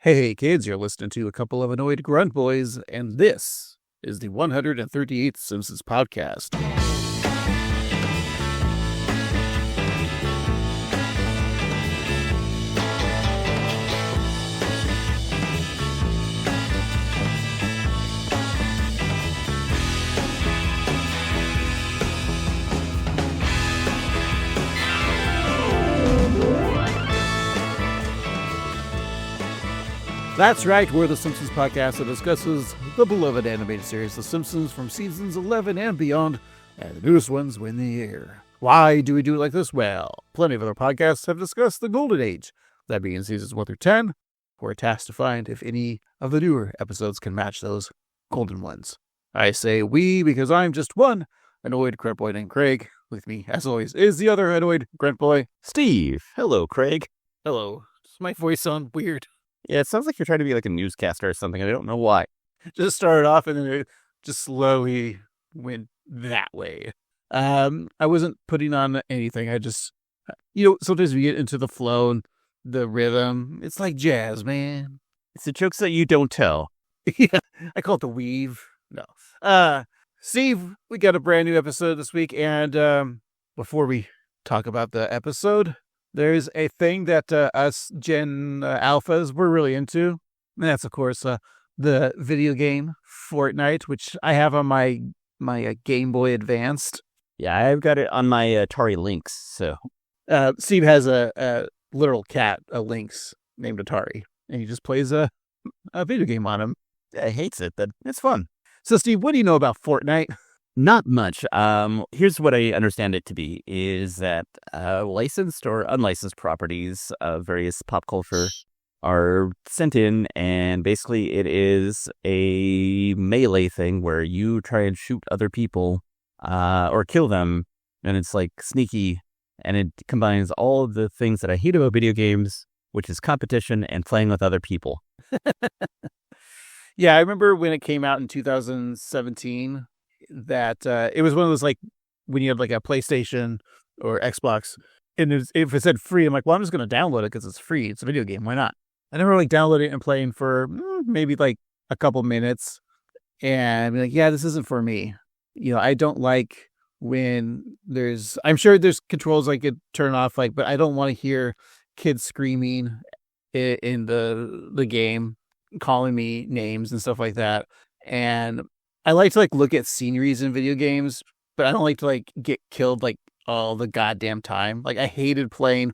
Hey kids, you're listening to a couple of annoyed grunt boys, and this is the 138th Simpsons podcast. That's right, we're the Simpsons podcast that discusses the beloved animated series The Simpsons from seasons 11 and beyond, and the newest ones when they air. Why do we do it like this? Well, plenty of other podcasts have discussed the Golden Age, that being seasons 1 through 10. We're tasked to find if any of the newer episodes can match those golden ones. I say we because I'm just one annoyed grunt boy named Craig. With me, as always, is the other annoyed grunt boy, Steve. Hello, Craig. Hello. Does my voice sound weird? Yeah, it sounds like you're trying to be like a newscaster or something. I don't know why. Just started off and then it just slowly went that way. I wasn't putting on anything. I just, sometimes we get into the flow and the rhythm. It's like jazz, man. It's the jokes that you don't tell. Yeah, I call it the weave. No. Steve, we got a brand new episode this week. And before we talk about the episode, there's a thing that us Gen Alphas we're really into. And that's, of course, the video game Fortnite, which I have on my Game Boy Advanced. Yeah, I've got it on my Atari Lynx. So Steve has a literal cat, a Lynx named Atari, and he just plays a video game on him. I hates it. It's fun. So, Steve, what do you know about Fortnite? Not much. Here's what I understand it to be, is that licensed or unlicensed properties of various pop culture are sent in, and basically it is a melee thing where you try and shoot other people or kill them, and it's like sneaky, and it combines all of the things that I hate about video games, which is competition and playing with other people. Yeah, I remember when it came out in 2017 that it was one of those, like, when you have like a PlayStation or Xbox, and if it said free, I'm like, well, I'm just going to download it because it's free. It's a video game. Why not? I never like downloaded it and playing for maybe like a couple minutes and be like, yeah, this isn't for me. I don't like when I'm sure there's controls I could turn off, like, but I don't want to hear kids screaming in the game, calling me names and stuff like that. And I like to like look at sceneries in video games, but I don't like to like get killed like all the goddamn time. Like, I hated playing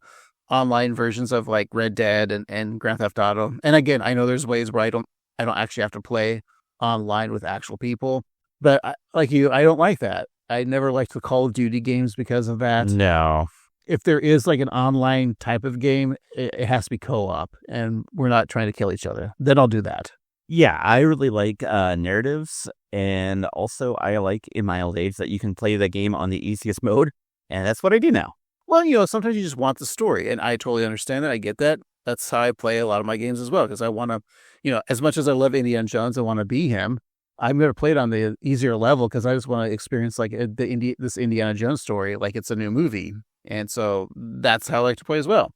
online versions of like Red Dead and Grand Theft Auto. And again, I know there's ways where I don't actually have to play online with actual people, but like you, I don't like that. I never liked the Call of Duty games because of that. No. If there is like an online type of game, it has to be co-op, and we're not trying to kill each other. Then I'll do that. Yeah, I really like narratives, and also I like in my old age that you can play the game on the easiest mode, and that's what I do now. Well, sometimes you just want the story, and I totally understand that. I get that. That's how I play a lot of my games as well, because I want to, as much as I love Indiana Jones, I want to be him. I'm going to play it on the easier level because I just want to experience like this Indiana Jones story like it's a new movie, and so that's how I like to play as well.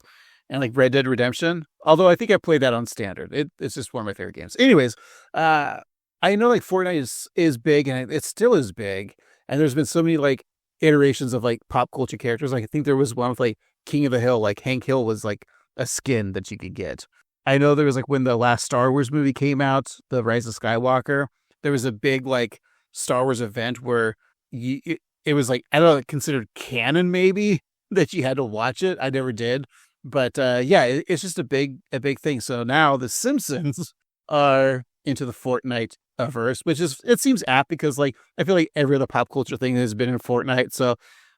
And like Red Dead Redemption, although I think I played that on standard. It's just one of my favorite games. Anyways, I know like Fortnite is big, and it still is big. And there's been so many like iterations of like pop culture characters. Like I think there was one with like King of the Hill, like Hank Hill was like a skin that you could get. I know there was like when the last Star Wars movie came out, The Rise of Skywalker, there was a big like Star Wars event where it was like, I don't know, considered canon maybe that you had to watch it. I never did. But yeah, it's just a big thing. So now the Simpsons are into the Fortnite verse, it seems apt because like I feel like every other pop culture thing has been in Fortnite. So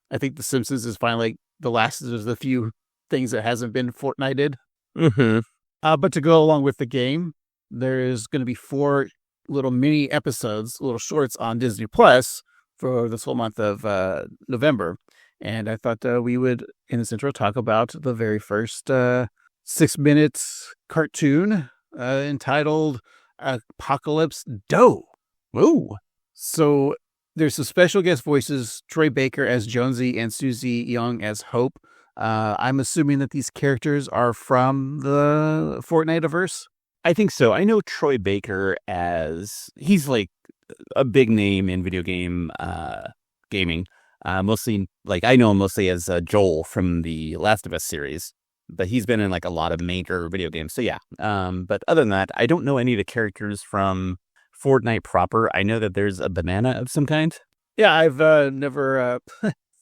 I think the Simpsons is finally like the last of the few things that hasn't been Fortnited. Mm-hmm. But to go along with the game, there's going to be 4 little mini episodes, little shorts on Disney Plus for this whole month of November. And I thought we would, in this intro, talk about the very first 6-minute cartoon entitled Apocalypse Doe. Ooh. So there's some special guest voices, Troy Baker as Jonesy and Susie Young as Hope. I'm assuming that these characters are from the Fortnite-averse. I think so. I know Troy Baker as he's like a big name in video game gaming. Mostly, like I know him mostly as Joel from the Last of Us series, but he's been in like a lot of major video games. So yeah. But other than that, I don't know any of the characters from Fortnite proper. I know that there's a banana of some kind. Yeah, I've never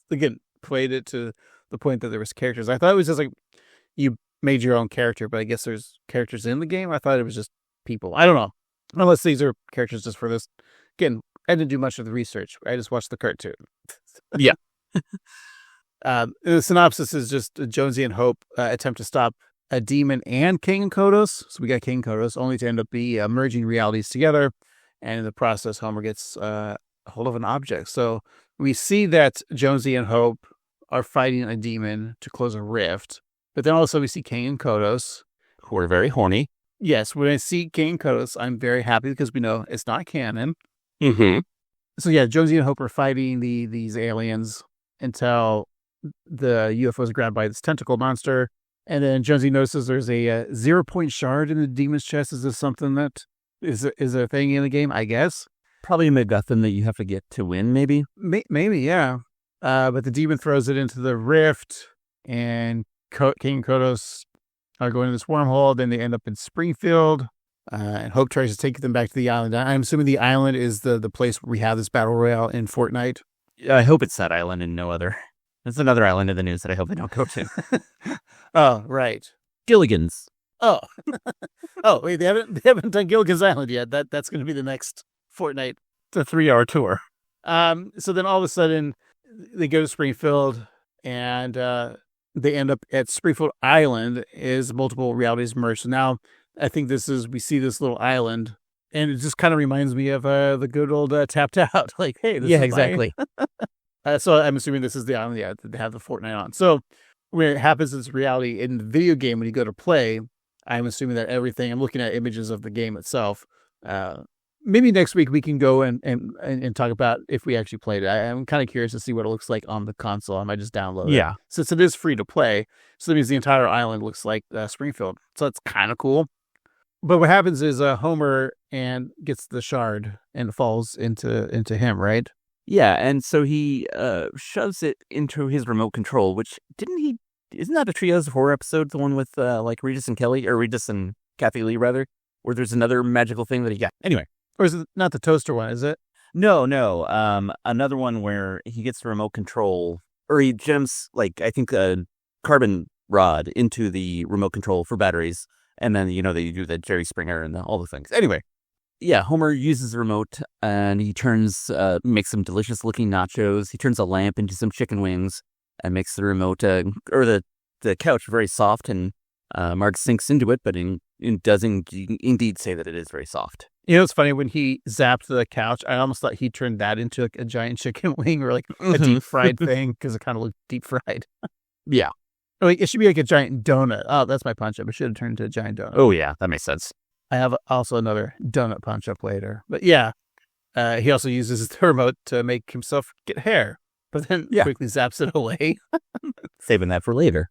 again played it to the point that there was characters. I thought it was just like you made your own character, but I guess there's characters in the game. I thought it was just people. I don't know. Unless these are characters just for this. Again, I didn't do much of the research. I just watched the cartoon. Yeah. The synopsis is just Jonesy and Hope attempt to stop a demon and King and Kodos. So we got King and Kodos, only to end up merging realities together. And in the process, Homer gets a hold of an object. So we see that Jonesy and Hope are fighting a demon to close a rift. But then also we see King and Kodos, who are very horny. Yes, when I see King and Kodos, I'm very happy because we know it's not canon. Mm-hmm. So yeah, Jonesy and Hope are fighting these aliens until the UFO is grabbed by this tentacle monster. And then Jonesy notices there's a 0-point shard in the demon's chest. Is this something that is a thing in the game? I guess. Probably a MacGuffin that you have to get to win, maybe? Maybe, yeah. But the demon throws it into the rift, and King and Kodos are going to this wormhole. Then they end up in Springfield. And Hope tries to take them back to the island. I'm assuming the island is the place where we have this battle royale in Fortnite. I hope it's that island and no other. That's another island in the news that I hope they don't go to. Oh, right. Gilligan's. Oh. Oh, wait, they haven't done Gilligan's Island yet. That's going to be the next Fortnite. It's a 3-hour tour. So then all of a sudden they go to Springfield and they end up at Springfield Island as multiple realities merge. So now I think we see this little island, and it just kind of reminds me of the good old Tapped Out. Like, hey, this is exactly. So I'm assuming this is the island, that they have the Fortnite on. So when it happens, it's reality in the video game. When you go to play, I'm assuming that everything. I'm looking at images of the game itself. Maybe next week we can go and talk about if we actually played it. I'm kind of curious to see what it looks like on the console. I might just download it. Yeah. Since it is free to play, so that means the entire island looks like Springfield. So that's kind of cool. But what happens is Homer gets the shard and it falls into him, right? Yeah, and so he shoves it into his remote control, which isn't that a Trios of Horror episode, the one with like Regis and Kathy Lee, rather, where there's another magical thing that he got. Anyway. Or is it not the toaster one, is it? No. Another one where he gets the remote control, or he jams, like, I think a carbon rod into the remote control for batteries. And then, they do the Jerry Springer and all the things. Anyway, yeah, Homer uses the remote and he makes some delicious looking nachos. He turns a lamp into some chicken wings and makes the remote, or the couch very soft. And Marge sinks into it, but it does indeed say that it is very soft. It's funny, when he zapped the couch, I almost thought he turned that into a giant chicken wing or like a deep fried thing because it kind of looked deep fried. Yeah. Like, it should be like a giant donut. Oh, that's my punch up. It should have turned into a giant donut. Oh, yeah, that makes sense. I have also another donut punch up later. But yeah, he also uses the remote to make himself get hair, but then quickly zaps it away. Saving that for later.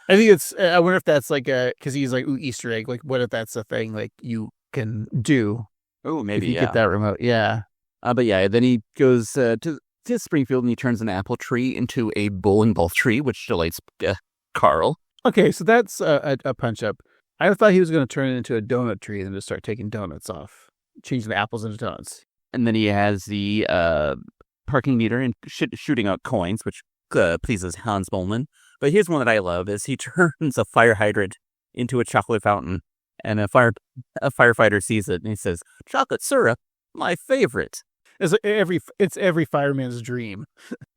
I think I wonder if that's like because he's like, ooh, Easter egg. Like, what if that's a thing like you can do? Oh, maybe if you get that remote. Yeah. But yeah, then he goes to Springfield and he turns an apple tree into a bowling ball tree, which delights Carl. Okay, so that's a punch up. I thought he was going to turn it into a donut tree and just start taking donuts off, changing the apples into donuts. And then he has the parking meter and shooting out coins, which pleases Hans Bowman. But here's one that I love: is he turns a fire hydrant into a chocolate fountain, and a firefighter sees it and he says, "Chocolate syrup, my favorite." It's every fireman's dream.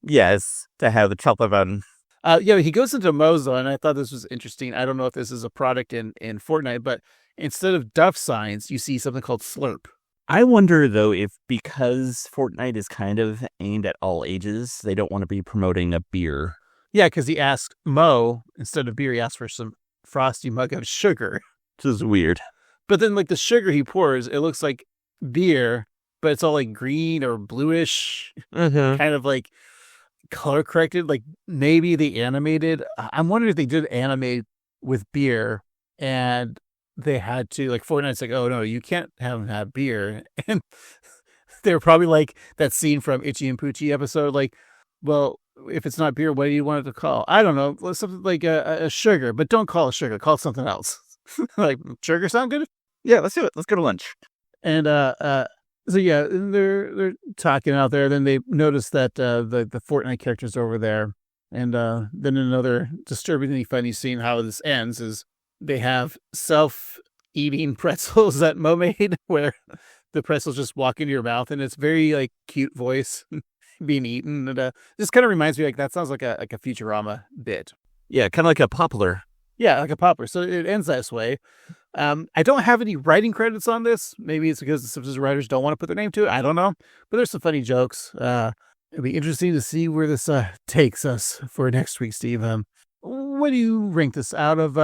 Yes, to have the chocolate fountain. He goes into Moza, and I thought this was interesting. I don't know if this is a product in Fortnite, but instead of Duff signs, you see something called Slurp. I wonder, though, if because Fortnite is kind of aimed at all ages, they don't want to be promoting a beer. Yeah, because he asked Mo, instead of beer, he asked for some frosty mug of sugar. Which is weird. But then, like, the sugar he pours, it looks like beer, but it's all, like, green or bluish, kind of, like, color corrected. Like, maybe they animated. I'm wondering if they did animate with beer, and they had to, like, Fortnite's like, oh no, you can't have beer. And they were probably like that scene from Itchy and Poochie episode, like, well, if it's not beer, what do you want it to call? I don't know, something like a sugar, but don't call it sugar, call it something else. Like, sugar sound good? Yeah, let's do it. Let's go to lunch. And so yeah, they're talking out there. Then they notice that the Fortnite characters are over there, and then another disturbingly funny scene. How this ends is they have self-eating pretzels that Mo made, where the pretzels just walk into your mouth, and it's very like cute voice being eaten. And this kind of reminds me, like, that sounds like a Futurama bit. Yeah, kind of like a poplar. Yeah, like a popper. So it ends this way. I don't have any writing credits on this. Maybe it's because the Simpsons writers don't want to put their name to it. I don't know. But there's some funny jokes. It'll be interesting to see where this takes us for next week, Steve. What do you rank this out of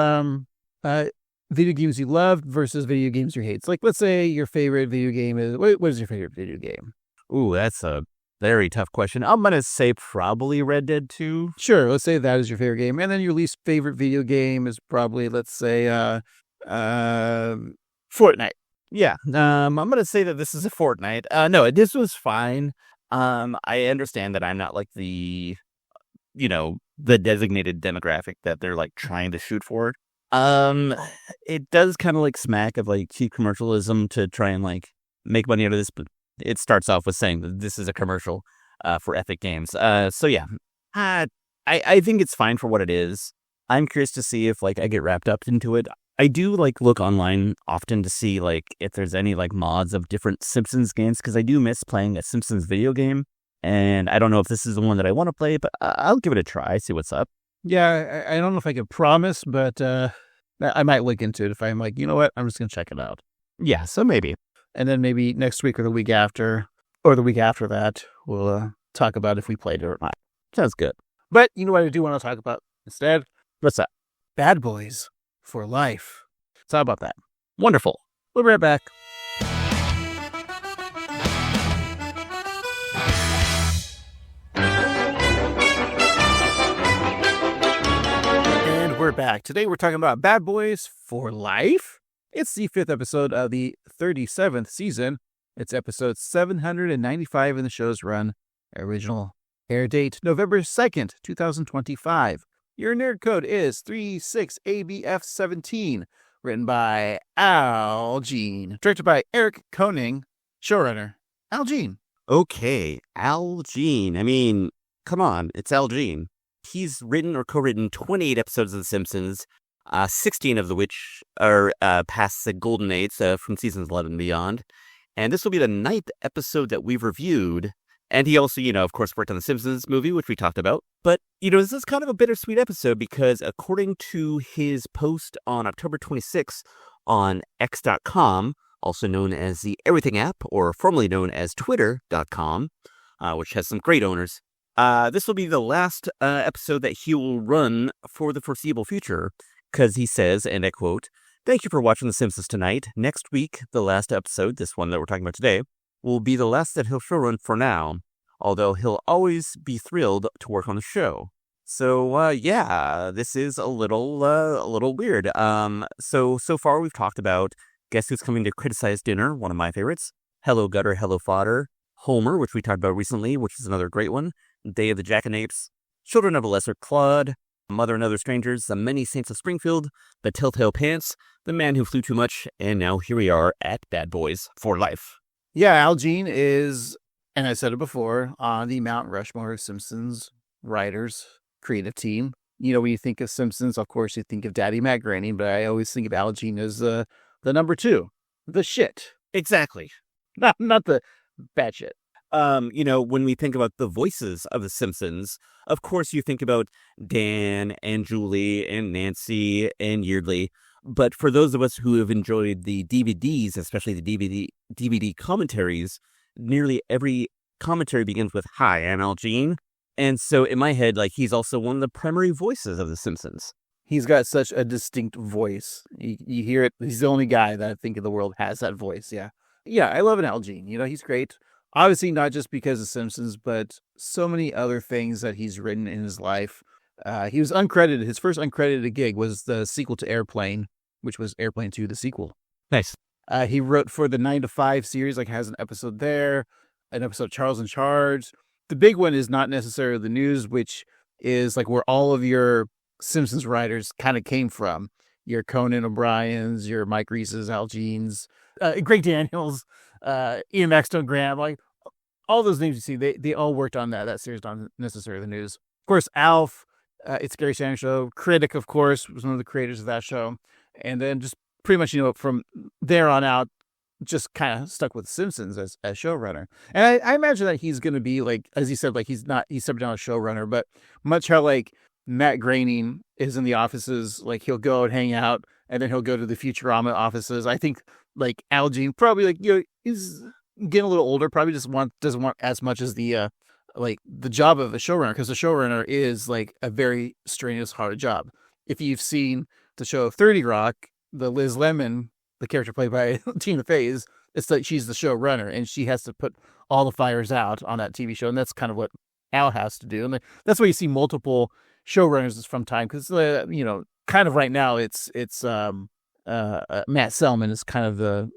video games you loved versus video games you hate? So, like, let's say your favorite video game is... What is your favorite video game? Ooh, that's a very tough question. I'm going to say probably Red Dead 2. Sure, let's say that is your favorite game. And then your least favorite video game is probably, let's say, Fortnite. Yeah, I'm going to say that this is a Fortnite. No, this was fine. I understand that I'm not like the designated demographic that they're like trying to shoot for. It does kind of like smack of like cheap commercialism to try and like make money out of this, but it starts off with saying that this is a commercial for Epic Games. So yeah, I think it's fine for what it is. I'm curious to see if like I get wrapped up into it. I do like look online often to see like if there's any like mods of different Simpsons games, because I do miss playing a Simpsons video game, and I don't know if this is the one that I want to play, but I'll give it a try, see what's up. Yeah, I don't know if I can promise, but I might look into it if I'm like, you know what, I'm just gonna check it out. Yeah, so maybe. And then maybe next week or the week after, or the week after that, we'll talk about if we played it or not. Sounds good. But you know what I do want to talk about instead? What's that? Bad Boys for Life. Let's talk about that. Wonderful. We'll be right back. And we're back. Today we're talking about Bad Boys for Life. It's the 5th episode of the 37th season. It's episode 795 in the show's run. Original air date November 2nd, 2025. Your nerd code is 36ABF17. Written by Al Jean. Directed by Eric Koenig. Showrunner, Al Jean. Okay, Al Jean. I mean, come on, it's Al Jean. He's written or co-written 28 episodes of The Simpsons, 16 of which are past the Golden Age from seasons 11 and beyond. And this will be the 9th episode that we've reviewed. And he also, of course, worked on the Simpsons movie, which we talked about. But, this is kind of a bittersweet episode because according to his post on October 26th on X.com, also known as the Everything app, or formerly known as Twitter.com, which has some great owners, this will be the last episode that he will run for the foreseeable future, because he says, and I quote, "Thank you for watching The Simpsons tonight. Next week, the last episode, this one that we're talking about today, will be the last that he'll showrun for now, although he'll always be thrilled to work on the show." So, yeah, this is a little weird. So far we've talked about Guess Who's Coming to Criticize Dinner, one of my favorites, Hello Gutter, Hello Fodder, Homer, which we talked about recently, which is another great one, Day of the Jackanapes, Children of a Lesser Clod, Mother and Other Strangers, The Many Saints of Springfield, The Telltale Pants, The Man Who Flew Too Much, and now here we are at Bad Boys for Life. Yeah, Al Jean is, and I said it before, on the Mount Rushmore of Simpsons writers, creative team. When you think of Simpsons, of course, you think of Daddy Matt Groening, but I always think of Al Jean as the number 2, the shit. Exactly. Not the bad shit. When we think about the voices of The Simpsons, of course you think about Dan and Julie and Nancy and Yeardley. But for those of us who have enjoyed the DVDs, especially the DVD commentaries, nearly every commentary begins with, "Hi, I'm Al Jean." And so in my head, like, he's also one of the primary voices of The Simpsons. He's got such a distinct voice. You hear it. He's the only guy that I think in the world has that voice. Yeah. Yeah, I love an Al Jean. He's great. Obviously, not just because of Simpsons, but so many other things that he's written in his life. He was uncredited. His first uncredited gig was the sequel to Airplane, which was Airplane 2, the sequel. Nice. He wrote for the 9 to 5 series, like has an episode there, an episode of Charles in Charge. The big one is Not Necessarily the News, which is like where all of your Simpsons writers kind of came from. Your Conan O'Briens, your Mike Reese's, Al Jeans, Greg Daniels, Ian Maxton Graham, like all those names you see, they all worked on that series, Not Necessarily the News. Of course, Alf, It's Gary Shandling Show. Critic, of course, was one of the creators of that show. And then just pretty much, from there on out, just kind of stuck with Simpsons as showrunner. And I imagine that he's going to be like, as he said, like he stepped down as showrunner, but much how like Matt Groening is in the offices, like he'll go and hang out and then he'll go to the Futurama offices. I think like Al Jean probably like, is getting a little older, probably just doesn't want as much as the job of a showrunner, because the showrunner is like a very strenuous, hard job. If you've seen the show 30 Rock, the Liz Lemon, the character played by Tina Fey, it's like she's the showrunner and she has to put all the fires out on that TV show. And that's kind of what Al has to do. And that's why you see multiple showrunners from time, because, kind of right now it's Matt Selman is kind of the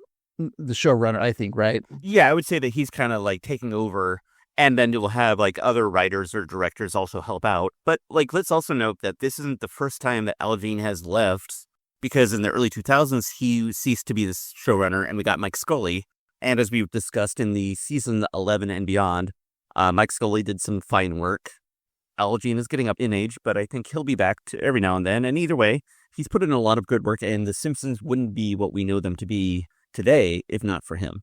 showrunner, I think, right? Yeah, I would say that he's kind of like taking over, and then you'll have like other writers or directors also help out. But like, let's also note that this isn't the first time that Al Jean has left, because in the early 2000s, he ceased to be the showrunner and we got Mike Scully. And as we've discussed in the season 11 and beyond, Mike Scully did some fine work. Al Jean is getting up in age, but I think he'll be back to every now and then. And either way, he's put in a lot of good work, and The Simpsons wouldn't be what we know them to be today if not for him.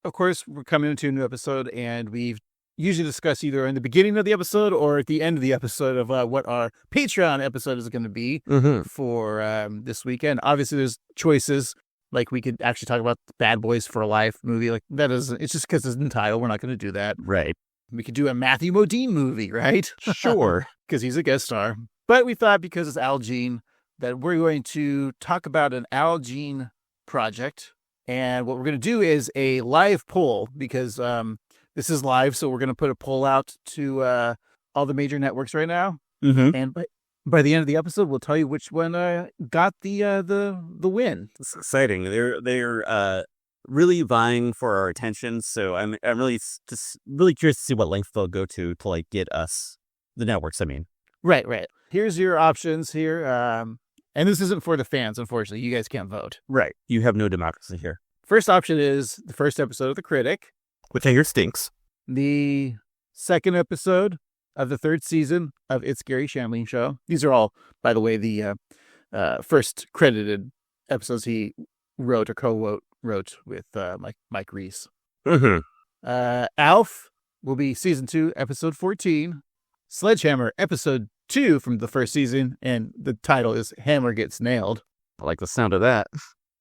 Of course, we're coming into a new episode, and we've usually discuss either in the beginning of the episode or at the end of the episode of what our Patreon episode is going to be for this weekend. Obviously, there's choices. Like, we could actually talk about the Bad Boys for Life movie. Like, that is, it's just because it's in the title. We're not going to do that. Right. We could do a Matthew Modine movie, right? Sure. Because he's a guest star. But we thought, because it's Al Jean, that we're going to talk about an Al Jean project. And what we're going to do is a live poll, because this is live, so we're going to put a poll out to all the major networks right now. Mm-hmm. And by the end of the episode, we'll tell you which one got the win. It's exciting. They're really vying for our attention. So I'm really just really curious to see what length they'll go to like get us the networks. I mean, right. Here's your options here. And this isn't for the fans, unfortunately. You guys can't vote. Right. You have no democracy here. First option is the first episode of The Critic, which I hear stinks. The second episode of the third season of It's Gary Shandling Show. These are all, by the way, the first credited episodes he wrote or co-wrote with Mike Reese. Mm-hmm. Alf will be season 2, episode 14. Sledgehammer, episode 2 from the first season, and the title is Hammer Gets Nailed. I like the sound of that.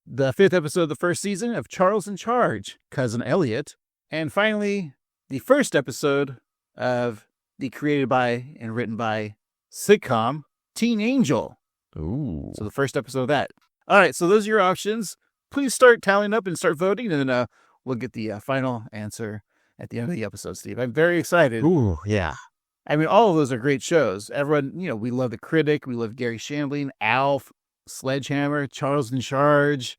The 5th episode of the first season of Charles in Charge, Cousin Elliot. And finally, the first episode of the created by and written by sitcom Teen Angel. Ooh. So the first episode of that. All right, so those are your options. Please start tallying up and start voting, and then we'll get the final answer at the end of the episode, Steve. I'm very excited. Ooh, yeah. I mean, all of those are great shows. Everyone, we love The Critic. We love Gary Shandling, Alf, Sledgehammer, Charles in Charge.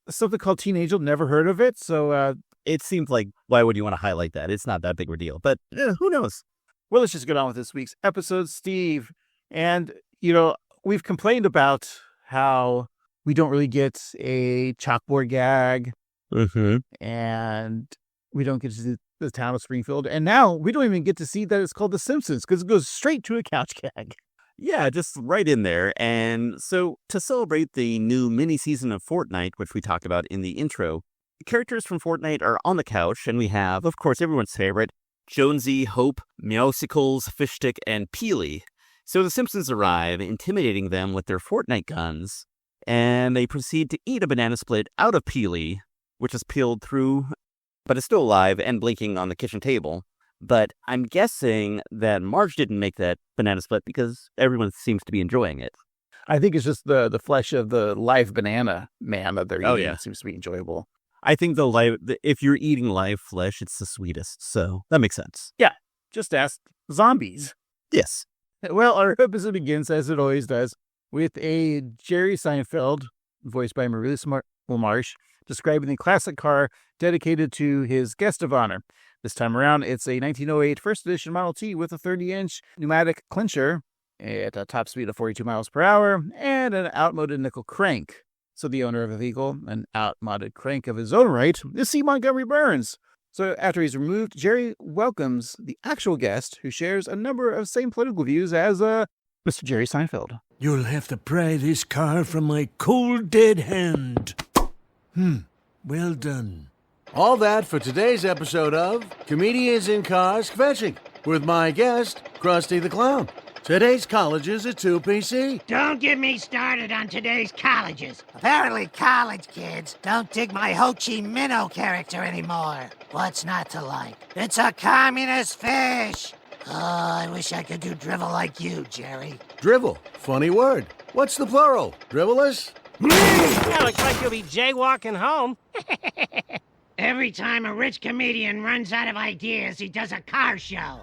Something called Teen Angel, never heard of it. So it seems like, why would you want to highlight that? It's not that big of a deal, but who knows? Well, let's just get on with this week's episode, Steve. And, we've complained about how we don't really get a chalkboard gag. Mm-hmm. And we don't get to see the town of Springfield. And now we don't even get to see that it's called The Simpsons, because it goes straight to a couch gag. Yeah, just right in there. And so to celebrate the new mini season of Fortnite, which we talked about in the intro, the characters from Fortnite are on the couch, and we have, of course, everyone's favorite, Jonesy, Hope, Meowsicles, Fishstick, and Peely. So the Simpsons arrive, intimidating them with their Fortnite guns, and they proceed to eat a banana split out of Peely, which is peeled through, but is still alive and blinking on the kitchen table. But I'm guessing that Marge didn't make that banana split because everyone seems to be enjoying it. I think it's just the flesh of the live banana man that they're eating. Oh, yeah. Seems to be enjoyable. I think if you're eating live flesh, it's the sweetest. So that makes sense. Yeah. Just ask zombies. Yes. Well, our episode begins, as it always does, with a Jerry Seinfeld voiced by Marge, describing the classic car dedicated to his guest of honor. This time around, it's a 1908 first edition Model T with a 30-inch pneumatic clincher at a top speed of 42 miles per hour and an outmoded nickel crank. So the owner of the vehicle, an outmoded crank of his own right, is C. Montgomery Burns. So after he's removed, Jerry welcomes the actual guest, who shares a number of same political views as Mr. Jerry Seinfeld. You'll have to pry this car from my cold, dead hand. Well done. All that for today's episode of Comedians in Cars Kvetching with my guest, Krusty the Clown. Today's colleges at 2PC. Don't get me started on today's colleges. Apparently college kids don't dig my Ho Chi Minho character anymore. What's not to like? It's a communist fish. Oh, I wish I could do drivel like you, Jerry. Drivel. Funny word. What's the plural? Dribblers? Yeah, looks like you'll be jaywalking home. Every time a rich comedian runs out of ideas, he does a car show.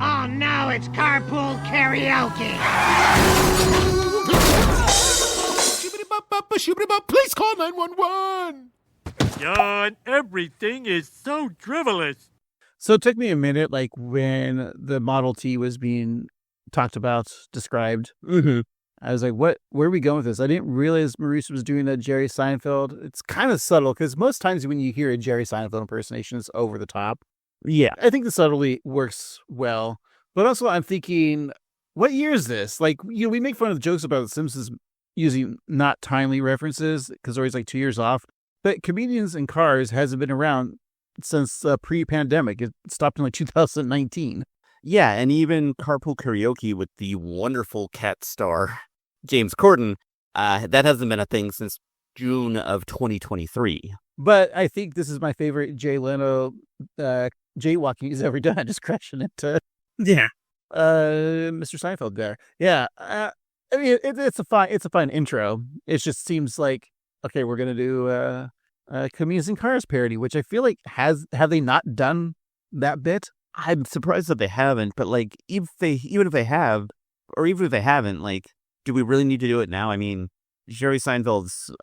Oh no, it's carpool karaoke. Please call 911. John, everything is so drivelous. So it took me a minute, like when the Model T was being talked about, described. I was like, where are we going with this? I didn't realize Maurice was doing that Jerry Seinfeld. It's kind of subtle, because most times when you hear a Jerry Seinfeld impersonation, it's over the top. Yeah. I think the subtlety works well. But also I'm thinking, what year is this? Like, we make fun of the jokes about The Simpsons using not timely references, because they're always like 2 years off. But Comedians in Cars hasn't been around since pre-pandemic. It stopped in like 2019. Yeah, and even Carpool Karaoke with the wonderful cat star, James Corden, that hasn't been a thing since June of 2023. But I think this is my favorite Jay Leno jaywalking he's ever done, just crashing into Mr. Seinfeld there. Yeah, I mean it's a fine intro. It just seems like, okay, we're gonna do a Comedians in Cars parody, which I feel like have they not done that bit? I'm surprised that they haven't, but like even if they have, or even if they haven't, like, do we really need to do it now? I mean, Jerry Seinfeld's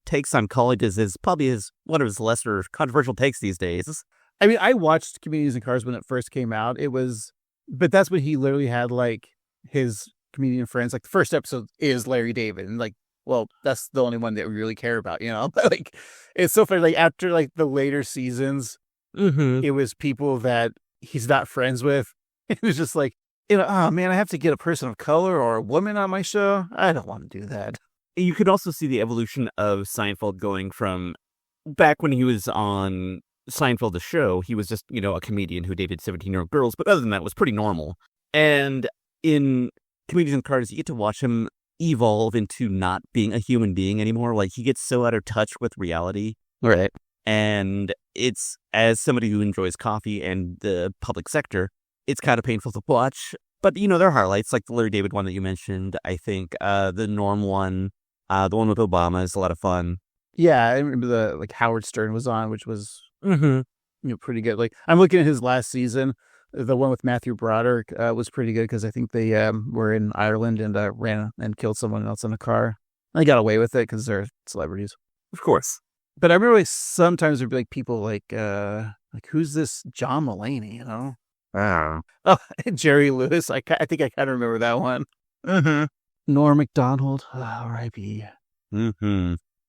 takes on colleges is probably one of his lesser controversial takes these days. I mean, I watched Comedians in Cars when it first came out. But that's when he literally had like his comedian friends. Like the first episode is Larry David, and like, well, that's the only one that we really care about, you know. But like, it's so funny. Like after like the later seasons, it was people that he's not friends with. It was just like, oh man, I have to get a person of color or a woman on my show. I don't want to do that. You could also see the evolution of Seinfeld going from back when he was on Seinfeld the show, he was just, a comedian who dated 17-year-old girls, but other than that, it was pretty normal. And in Comedians in Cars, you get to watch him evolve into not being a human being anymore. Like, he gets so out of touch with reality. Right. And it's, as somebody who enjoys coffee and the public sector, it's kind of painful to watch. But, there are highlights, like the Larry David one that you mentioned. I think the Norm one, the one with Obama is a lot of fun. Yeah, I remember the Howard Stern was on, which was pretty good. Like, I'm looking at his last season. The one with Matthew Broderick was pretty good, because I think they were in Ireland and ran and killed someone else in a car. They got away with it because they're celebrities, of course. But I remember sometimes there'd be people like who's this John Mulaney? Oh, Jerry Lewis. I think I kind of remember that one. Norm Macdonald, R.I.P.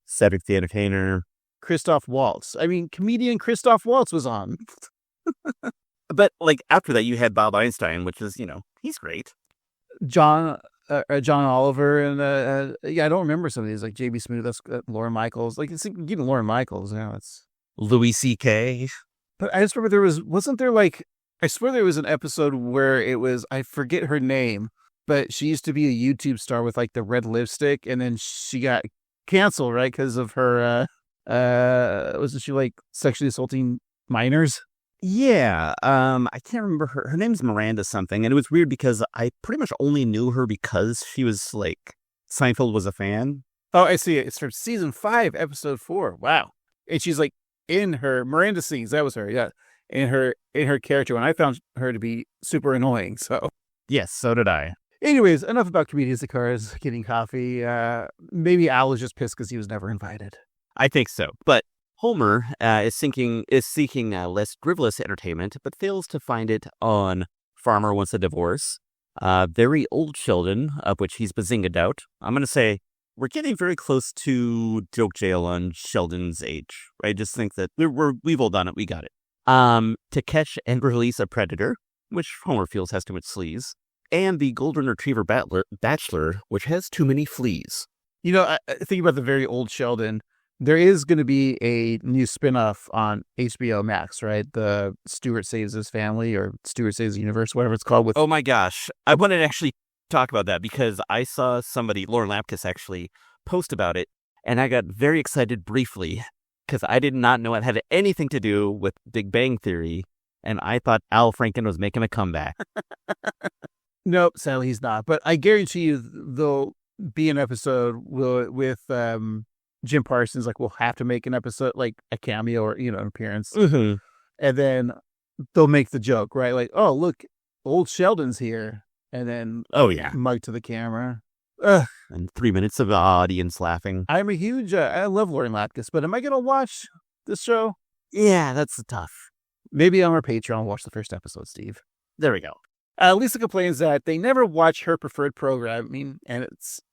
Cedric the Entertainer. Christoph Waltz. I mean, comedian Christoph Waltz was on. But after that, you had Bob Einstein, which is, he's great. John Oliver, and I don't remember some of these, like J.B. Smoot. That's Lauren Michaels. Like, it's even Lauren Michaels. It's Louis C.K. But I just remember wasn't there I swear there was an episode where it was, I forget her name, but she used to be a YouTube star with the red lipstick, and then she got canceled, right? Because of her, wasn't she sexually assaulting minors? Yeah, I can't remember her name's Miranda something, and it was weird because I pretty much only knew her because she was Seinfeld was a fan. Oh, I see it. It's from season 5, episode 4. Wow. And she's in her Miranda scenes. That was her. Yeah. In her character, and I found her to be super annoying. So yes, so did I. Anyways, enough about comedians in cars getting coffee. Maybe Al was just pissed because he was never invited. I think so. But Homer is seeking less frivolous entertainment, but fails to find it on Farmer Wants a Divorce, Very Old Sheldon, of which he's bazingaed out. I'm going to say we're getting very close to joke jail on Sheldon's age. I just think that we've all done it. We got it. To Catch and Release a Predator, which Homer feels has too much sleaze, and the Golden Retriever Bachelor, which has too many fleas. You know, I think about the Very Old Sheldon. There is going to be a new spinoff on HBO Max, right? The Stuart Saves His Family or Stuart Saves the Universe, whatever it's called. Oh my gosh. I wanted to actually talk about that because I saw somebody, Lauren Lapkus, actually post about it, and I got very excited briefly because I did not know it had anything to do with Big Bang Theory, and I thought Al Franken was making a comeback. Nope, sadly he's not. But I guarantee you there'll be an episode with Jim Parsons. Like, we'll have to make an episode, like a cameo or, an appearance. Mm-hmm. And then they'll make the joke, right? Like, oh, look, old Sheldon's here. And then mug to the camera. Ugh. And 3 minutes of the audience laughing. I'm a huge, I love Lauren Lapkus, but am I going to watch this show? Yeah, that's tough. Maybe on our Patreon, watch the first episode, Steve. There we go. Lisa complains that they never watch her preferred programming and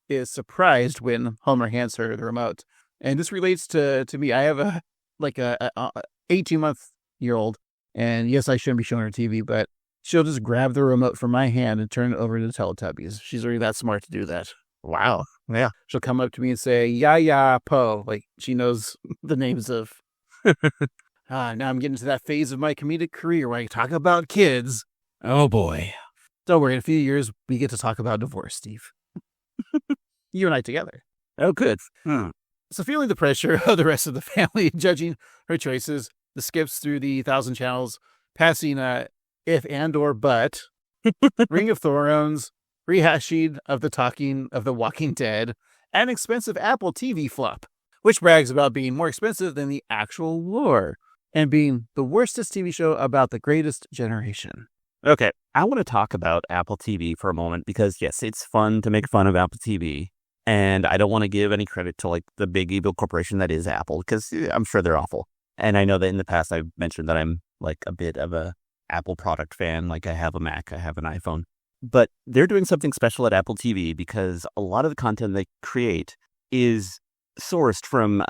is surprised when Homer hands her the remote. And this relates to me. I have a 18-month-old, and yes, I shouldn't be showing her TV, but she'll just grab the remote from my hand and turn it over to the Teletubbies. She's already that smart to do that. Wow. Yeah. She'll come up to me and say, "Ya po," like she knows the names of. Now I'm getting to that phase of my comedic career where I talk about kids. Oh boy. Don't worry, in a few years, we get to talk about divorce, Steve. You and I together. Oh, good. So feeling the pressure of the rest of the family, judging her choices, the skips through the 1,000 channels, passing If and or But, Ring of Thrones, rehashing of the Talking of the Walking Dead, and expensive Apple TV flop, which brags about being more expensive than the actual lore, and being the worstest TV show about the greatest generation. Okay, I want to talk about Apple TV for a moment because, yes, it's fun to make fun of Apple TV. And I don't want to give any credit to like the big evil corporation that is Apple because I'm sure they're awful. And I know that in the past I've mentioned that I'm like a bit of a Apple product fan. Like I have a Mac, I have an iPhone. But they're doing something special at Apple TV because a lot of the content they create is sourced from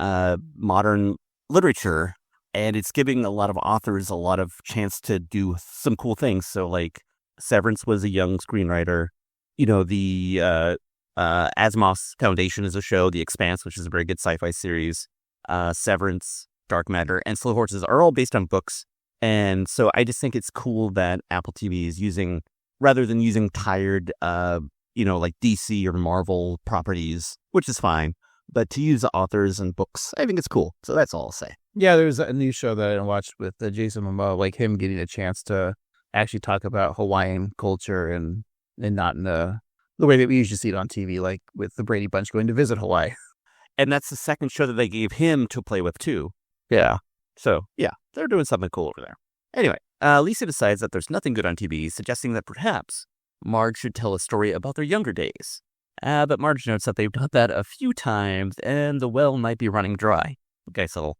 modern literature. And it's giving a lot of authors a lot of chance to do some cool things. So like Severance was a young screenwriter. The Asimov's Foundation is a show. The Expanse, which is a very good sci-fi series. Severance, Dark Matter, and Slow Horses are all based on books. And so I just think it's cool that Apple TV is using, rather than using tired, like DC or Marvel properties, which is fine, but to use authors and books, I think it's cool. So that's all I'll say. Yeah, there's a new show that I watched with Jason Momoa, like him getting a chance to actually talk about Hawaiian culture and not in the way that we usually see it on TV, like with the Brady Bunch going to visit Hawaii. And that's the second show that they gave him to play with, too. Yeah. So, yeah, they're doing something cool over there. Anyway, Lisa decides that there's nothing good on TV, suggesting that perhaps Marge should tell a story about their younger days. But Marge notes that they've done that a few times, and the well might be running dry. Nice little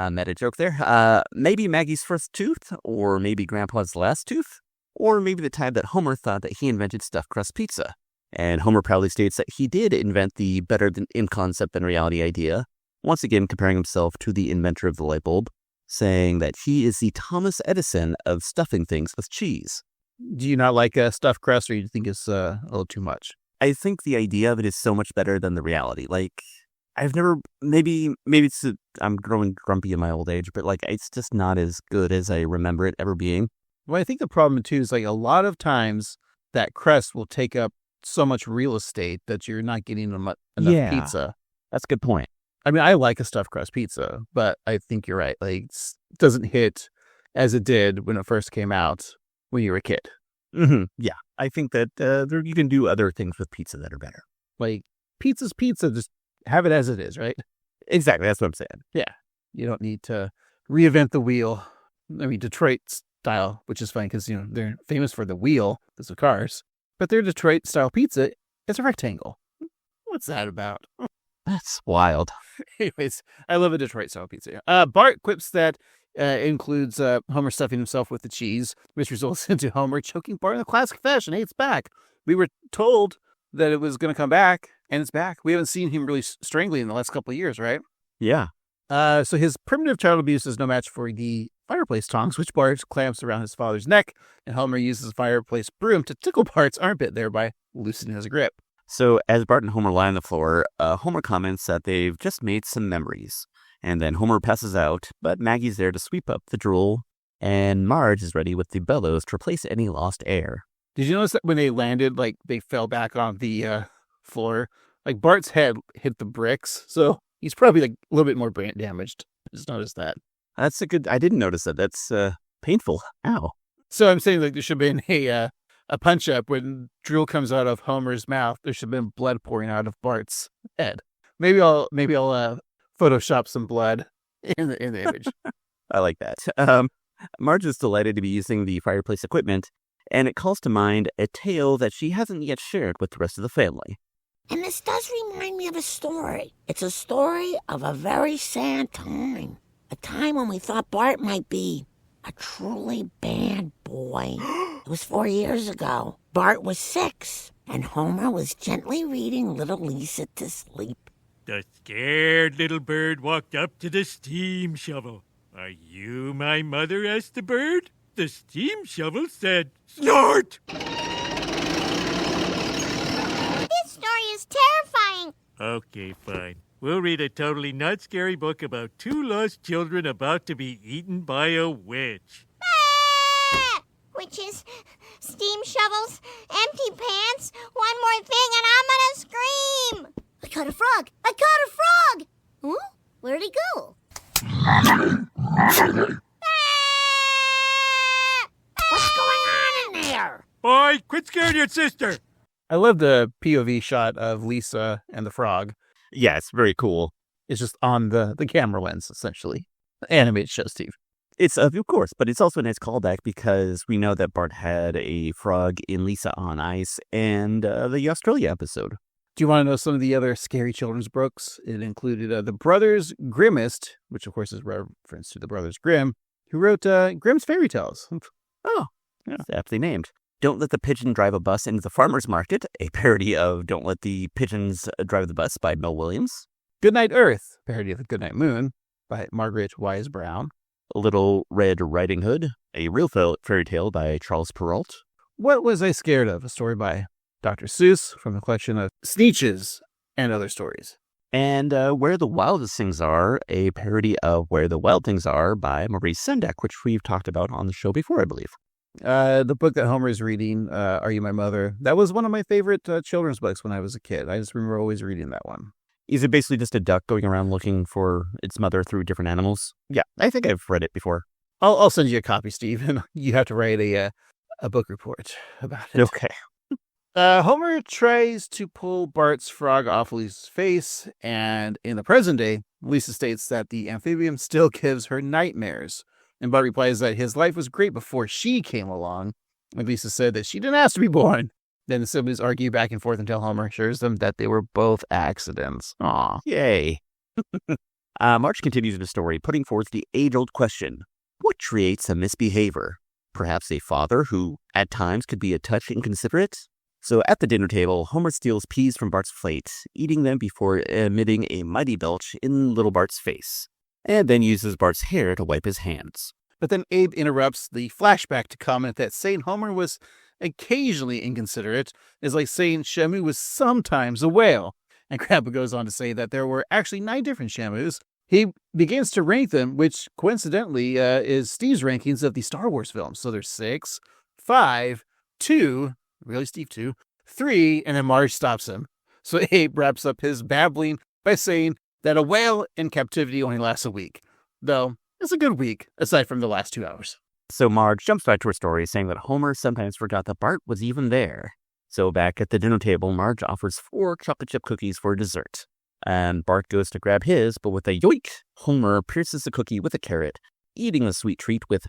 meta joke there. Maybe Maggie's first tooth, or maybe Grandpa's last tooth, or maybe the time that Homer thought that he invented stuffed crust pizza. And Homer proudly states that he did invent the better than in concept than reality idea, once again comparing himself to the inventor of the light bulb, saying that he is the Thomas Edison of stuffing things with cheese. Do you not like stuffed crust, or you think it's a little too much? I think the idea of it is so much better than the reality. Like, I've never, maybe it's, I'm growing grumpy in my old age, but like, it's just not as good as I remember it ever being. Well, I think the problem too is like a lot of times that crust will take up so much real estate that you're not getting enough pizza. That's a good point. I mean, I like a stuffed crust pizza, but I think you're right. Like, it doesn't hit as it did when it first came out when you were a kid. Mm-hmm. Yeah, I think that you can do other things with pizza that are better. Like, pizza's pizza, just have it as it is, right? Exactly, that's what I'm saying. Yeah, you don't need to reinvent the wheel. I mean, Detroit style, which is fine because, they're famous for the wheel, those are cars. but their Detroit-style pizza is a rectangle. What's that about? That's wild. Anyways, I love a Detroit-style pizza. Bart quips that includes Homer stuffing himself with the cheese, which results into Homer choking Bart in the classic fashion. Hey, it's back. We were told that it was going to come back, and it's back. We haven't seen him really strangling in the last couple of years, right? Yeah. So his primitive child abuse is no match for the fireplace tongs, which Bart clamps around his father's neck, and Homer uses the fireplace broom to tickle Bart's armpit, thereby loosening his grip. So as Bart and Homer lie on the floor, Homer comments that they've just made some memories. And then Homer passes out, but Maggie's there to sweep up the drool, and Marge is ready with the bellows to replace any lost air. Did you notice that when they landed, like, they fell back on the floor? Like, Bart's head hit the bricks, so he's probably, like, a little bit more brain damaged. I just noticed that. That's a good... I didn't notice that. That's painful. Ow. So I'm saying, like, there should have been a punch-up when drool comes out of Homer's mouth. There should have been blood pouring out of Bart's head. Maybe I'll Photoshop some blood in the image. I like that. Marge is delighted to be using the fireplace equipment, and it calls to mind a tale that she hasn't yet shared with the rest of the family. And this does remind me of a story. It's a story of a very sad time. A time when we thought Bart might be a truly bad boy. It was 4 years ago. Bart was 6, and Homer was gently reading little Lisa to sleep. The scared little bird walked up to the steam shovel. "Are you my mother?" asked the bird. The steam shovel said, "Snort!" This story is terrifying. Okay, fine. We'll read a totally not scary book about 2 lost children about to be eaten by a witch. Ah! Witches, steam shovels, empty pants, one more thing and I'm gonna scream. I caught a frog! I caught a frog! Huh? Where'd he go? What's going on in there? Boy, quit scaring your sister! I love the POV shot of Lisa and the frog. Yeah, it's very cool. It's just on the camera lens, essentially. Animated show, Steve. It's, of course, but it's also a nice callback because we know that Bart had a frog in Lisa on Ice and the Australia episode. Do you want to know some of the other scary children's books? It included The Brothers Grimmest, which of course is reference to the Brothers Grimm, who wrote Grimm's Fairy Tales. Oh, yeah. It's aptly named. Don't Let the Pigeon Drive a Bus into the Farmer's Market, a parody of Don't Let the Pigeons Drive the Bus by Mel Williams. Goodnight Earth, parody of The Goodnight Moon by Margaret Wise Brown. Little Red Riding Hood, a real fairy tale by Charles Perrault. What Was I Scared Of? A story by Dr. Seuss from the collection of Sneetches and Other Stories. And Where the Wildest Things Are, a parody of Where the Wild Things Are by Maurice Sendak, which we've talked about on the show before, I believe. The book that Homer is reading, Are You My Mother? That was one of my favorite children's books when I was a kid. I just remember always reading that one. Is it basically just a duck going around looking for its mother through different animals? Yeah, I think I've read it before. I'll send you a copy, Steve, and you have to write a book report about it. Okay. Homer tries to pull Bart's frog off Lisa's face, and in the present day, Lisa states that the amphibian still gives her nightmares. And Bart replies that his life was great before she came along. And Lisa said that she didn't ask to be born. Then the siblings argue back and forth until Homer assures them that they were both accidents. Aw. Yay. Marge continues the story, putting forth the age-old question, what creates a misbehavior? Perhaps a father who, at times, could be a touch inconsiderate? So at the dinner table, Homer steals peas from Bart's plate, eating them before emitting a mighty belch in little Bart's face, and then uses Bart's hair to wipe his hands. But then Abe interrupts the flashback to comment that saying Homer was occasionally inconsiderate is like saying Shamu was sometimes a whale. And Grandpa goes on to say that there were actually 9 different Shamus. He begins to rank them, which coincidentally is Steve's rankings of the Star Wars films. So there's 6, 5, 2, really Steve 2, 3, and then Marge stops him. So Abe wraps up his babbling by saying that a whale in captivity only lasts a week. Though, it's a good week, aside from the last 2 hours. So Marge jumps back to her story, saying that Homer sometimes forgot that Bart was even there. So back at the dinner table, Marge offers 4 chocolate chip cookies for dessert. And Bart goes to grab his, but with a yoink, Homer pierces the cookie with a carrot, eating the sweet treat with,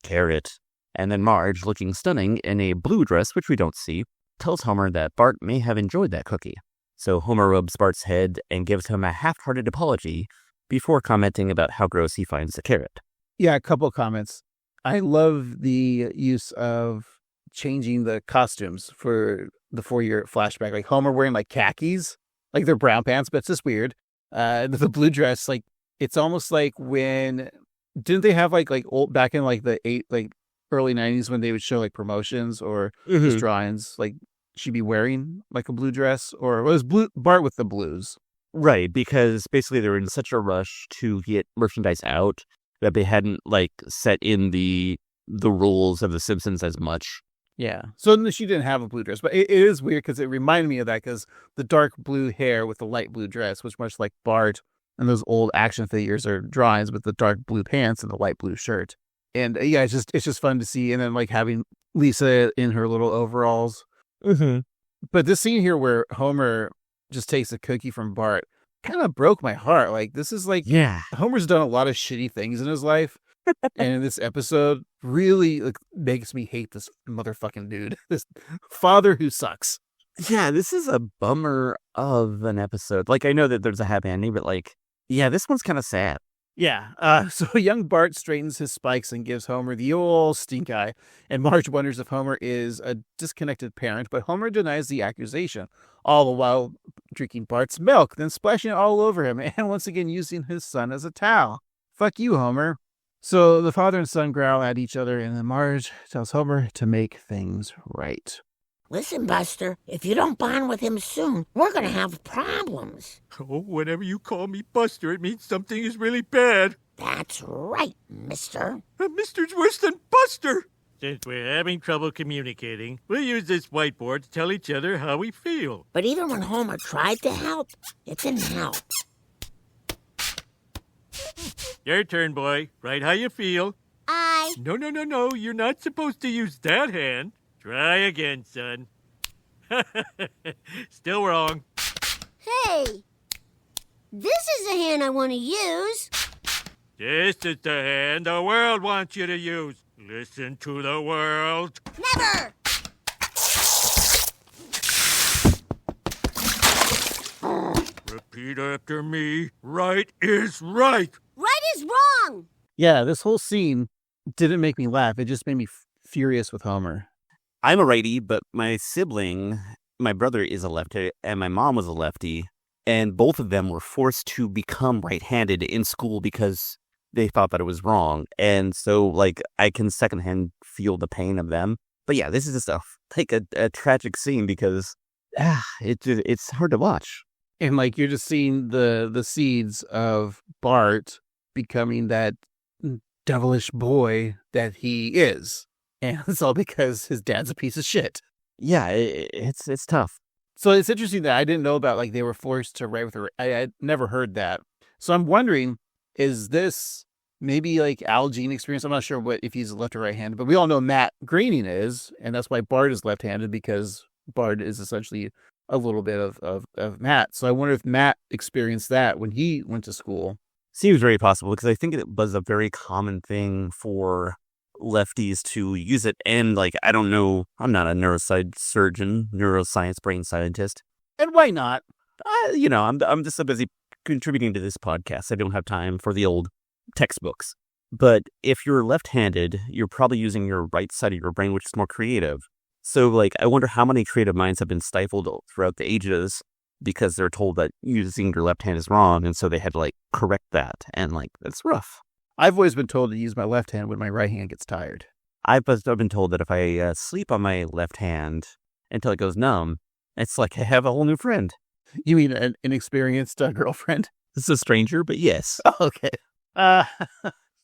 carrot. And then Marge, looking stunning in a blue dress, which we don't see, tells Homer that Bart may have enjoyed that cookie. So Homer rubs Bart's head and gives him a half-hearted apology before commenting about how gross he finds the carrot. Yeah, a couple comments. I love the use of changing the costumes for the 4-year flashback. Like Homer wearing like khakis, like they're brown pants, but it's just weird. The blue dress, like it's almost like when didn't they have like old back in like the early 90s when they would show like promotions or just drawings, like she'd be wearing like a blue dress, or it was Bart with the blues. Right, because basically they were in such a rush to get merchandise out that they hadn't like set in the rules of the Simpsons as much. Yeah. So she didn't have a blue dress, but it is weird because it reminded me of that because the dark blue hair with the light blue dress was much like Bart and those old action figures or drawings with the dark blue pants and the light blue shirt. And yeah, it's just fun to see. And then like having Lisa in her little overalls. Mm-hmm. But this scene here where Homer just takes a cookie from Bart kind of broke my heart. Like this is like, yeah, Homer's done a lot of shitty things in his life. And in this episode really like, makes me hate this motherfucking dude. This father who sucks. Yeah, this is a bummer of an episode. Like, I know that there's a happy ending, but like, yeah, this one's kind of sad. Yeah. So young Bart straightens his spikes and gives Homer the old stink eye. And Marge wonders if Homer is a disconnected parent, but Homer denies the accusation, all the while drinking Bart's milk, then splashing it all over him, and once again using his son as a towel. Fuck you, Homer. So the father and son growl at each other, and then Marge tells Homer to make things right. Listen, Buster, if you don't bond with him soon, we're gonna have problems. Oh, whenever you call me Buster, it means something is really bad. That's right, mister. Mister's worse than Buster. Since we're having trouble communicating, we'll use this whiteboard to tell each other how we feel. But even when Homer tried to help, it didn't help. Your turn, boy. Write how you feel. No. You're not supposed to use that hand. Try again, son. Still wrong. Hey, this is the hand I want to use. This is the hand the world wants you to use. Listen to the world. Never! Repeat after me. Right is right. Right is wrong! Yeah, this whole scene didn't make me laugh. It just made me furious with Homer. I'm a righty, but my brother is a lefty, and my mom was a lefty, and both of them were forced to become right-handed in school because they thought that it was wrong. And so, like, I can secondhand feel the pain of them. But yeah, this is just a tragic scene because it's hard to watch. And like you're just seeing the seeds of Bart becoming that devilish boy that he is. And it's all because his dad's a piece of shit. Yeah, it's tough. So it's interesting that I didn't know about like they were forced to write with her. I had never heard that. So I'm wondering, is this maybe like Al Jean experience? I'm not sure if he's left or right-handed, but we all know Matt Groening is, and that's why Bart is left-handed because Bart is essentially a little bit of Matt. So I wonder if Matt experienced that when he went to school. Seems very possible because I think it was a very common thing for lefties to use it. And like, I don't know, I'm not a neuroscience brain scientist. And why not? I'm just so busy contributing to this podcast. I don't have time for the old textbooks. But if you're left-handed, you're probably using your right side of your brain, which is more creative. So like, I wonder how many creative minds have been stifled throughout the ages because they're told that using your left hand is wrong. And so they had to like correct that. And like, that's rough. I've always been told to use my left hand when my right hand gets tired. I've been told that if I sleep on my left hand until it goes numb, it's like I have a whole new friend. You mean an inexperienced girlfriend? It's a stranger, but yes. Oh, okay.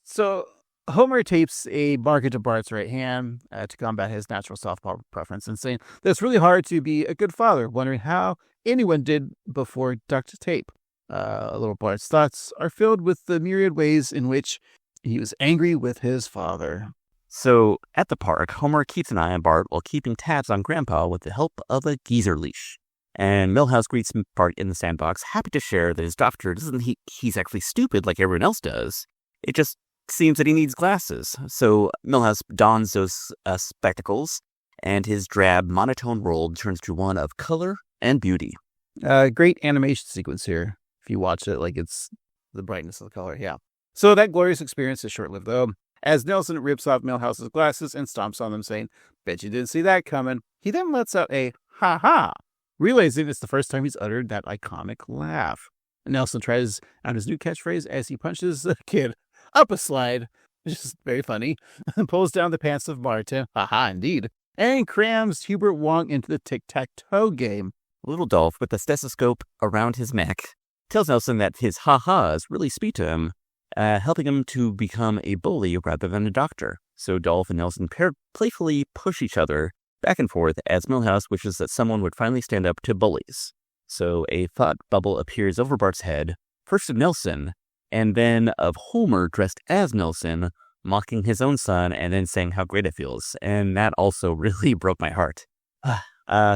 So Homer tapes a marker to Bart's right hand to combat his natural softball preference and saying that it's really hard to be a good father, wondering how anyone did before duct tape. Little Bart's thoughts are filled with the myriad ways in which he was angry with his father. So at the park, Homer keeps an eye on Bart while keeping tabs on Grandpa with the help of a geezer leash. And Milhouse greets Bart in the sandbox, happy to share that his doctor doesn't he's actually stupid like everyone else does. It just seems that he needs glasses. So Milhouse dons those spectacles and his drab, monotone world turns to one of color and beauty. Great animation sequence here. If you watch it, like it's the brightness of the color. Yeah. So that glorious experience is short-lived, though. As Nelson rips off Milhouse's glasses and stomps on them, saying, "Bet you didn't see that coming," he then lets out a ha-ha, realizing it's the first time he's uttered that iconic laugh. Nelson tries out his new catchphrase as he punches the kid up a slide, which is very funny, and pulls down the pants of Marta, ha-ha indeed, and crams Hubert Wong into the tic-tac-toe game. Little Dolph, with a stethoscope around his neck, tells Nelson that his ha-has really speak to him, helping him to become a bully rather than a doctor. So Dolph and Nelson playfully push each other back and forth as Milhouse wishes that someone would finally stand up to bullies. So a thought bubble appears over Bart's head, first of Nelson, and then of Homer dressed as Nelson, mocking his own son and then saying how great it feels. And that also really broke my heart.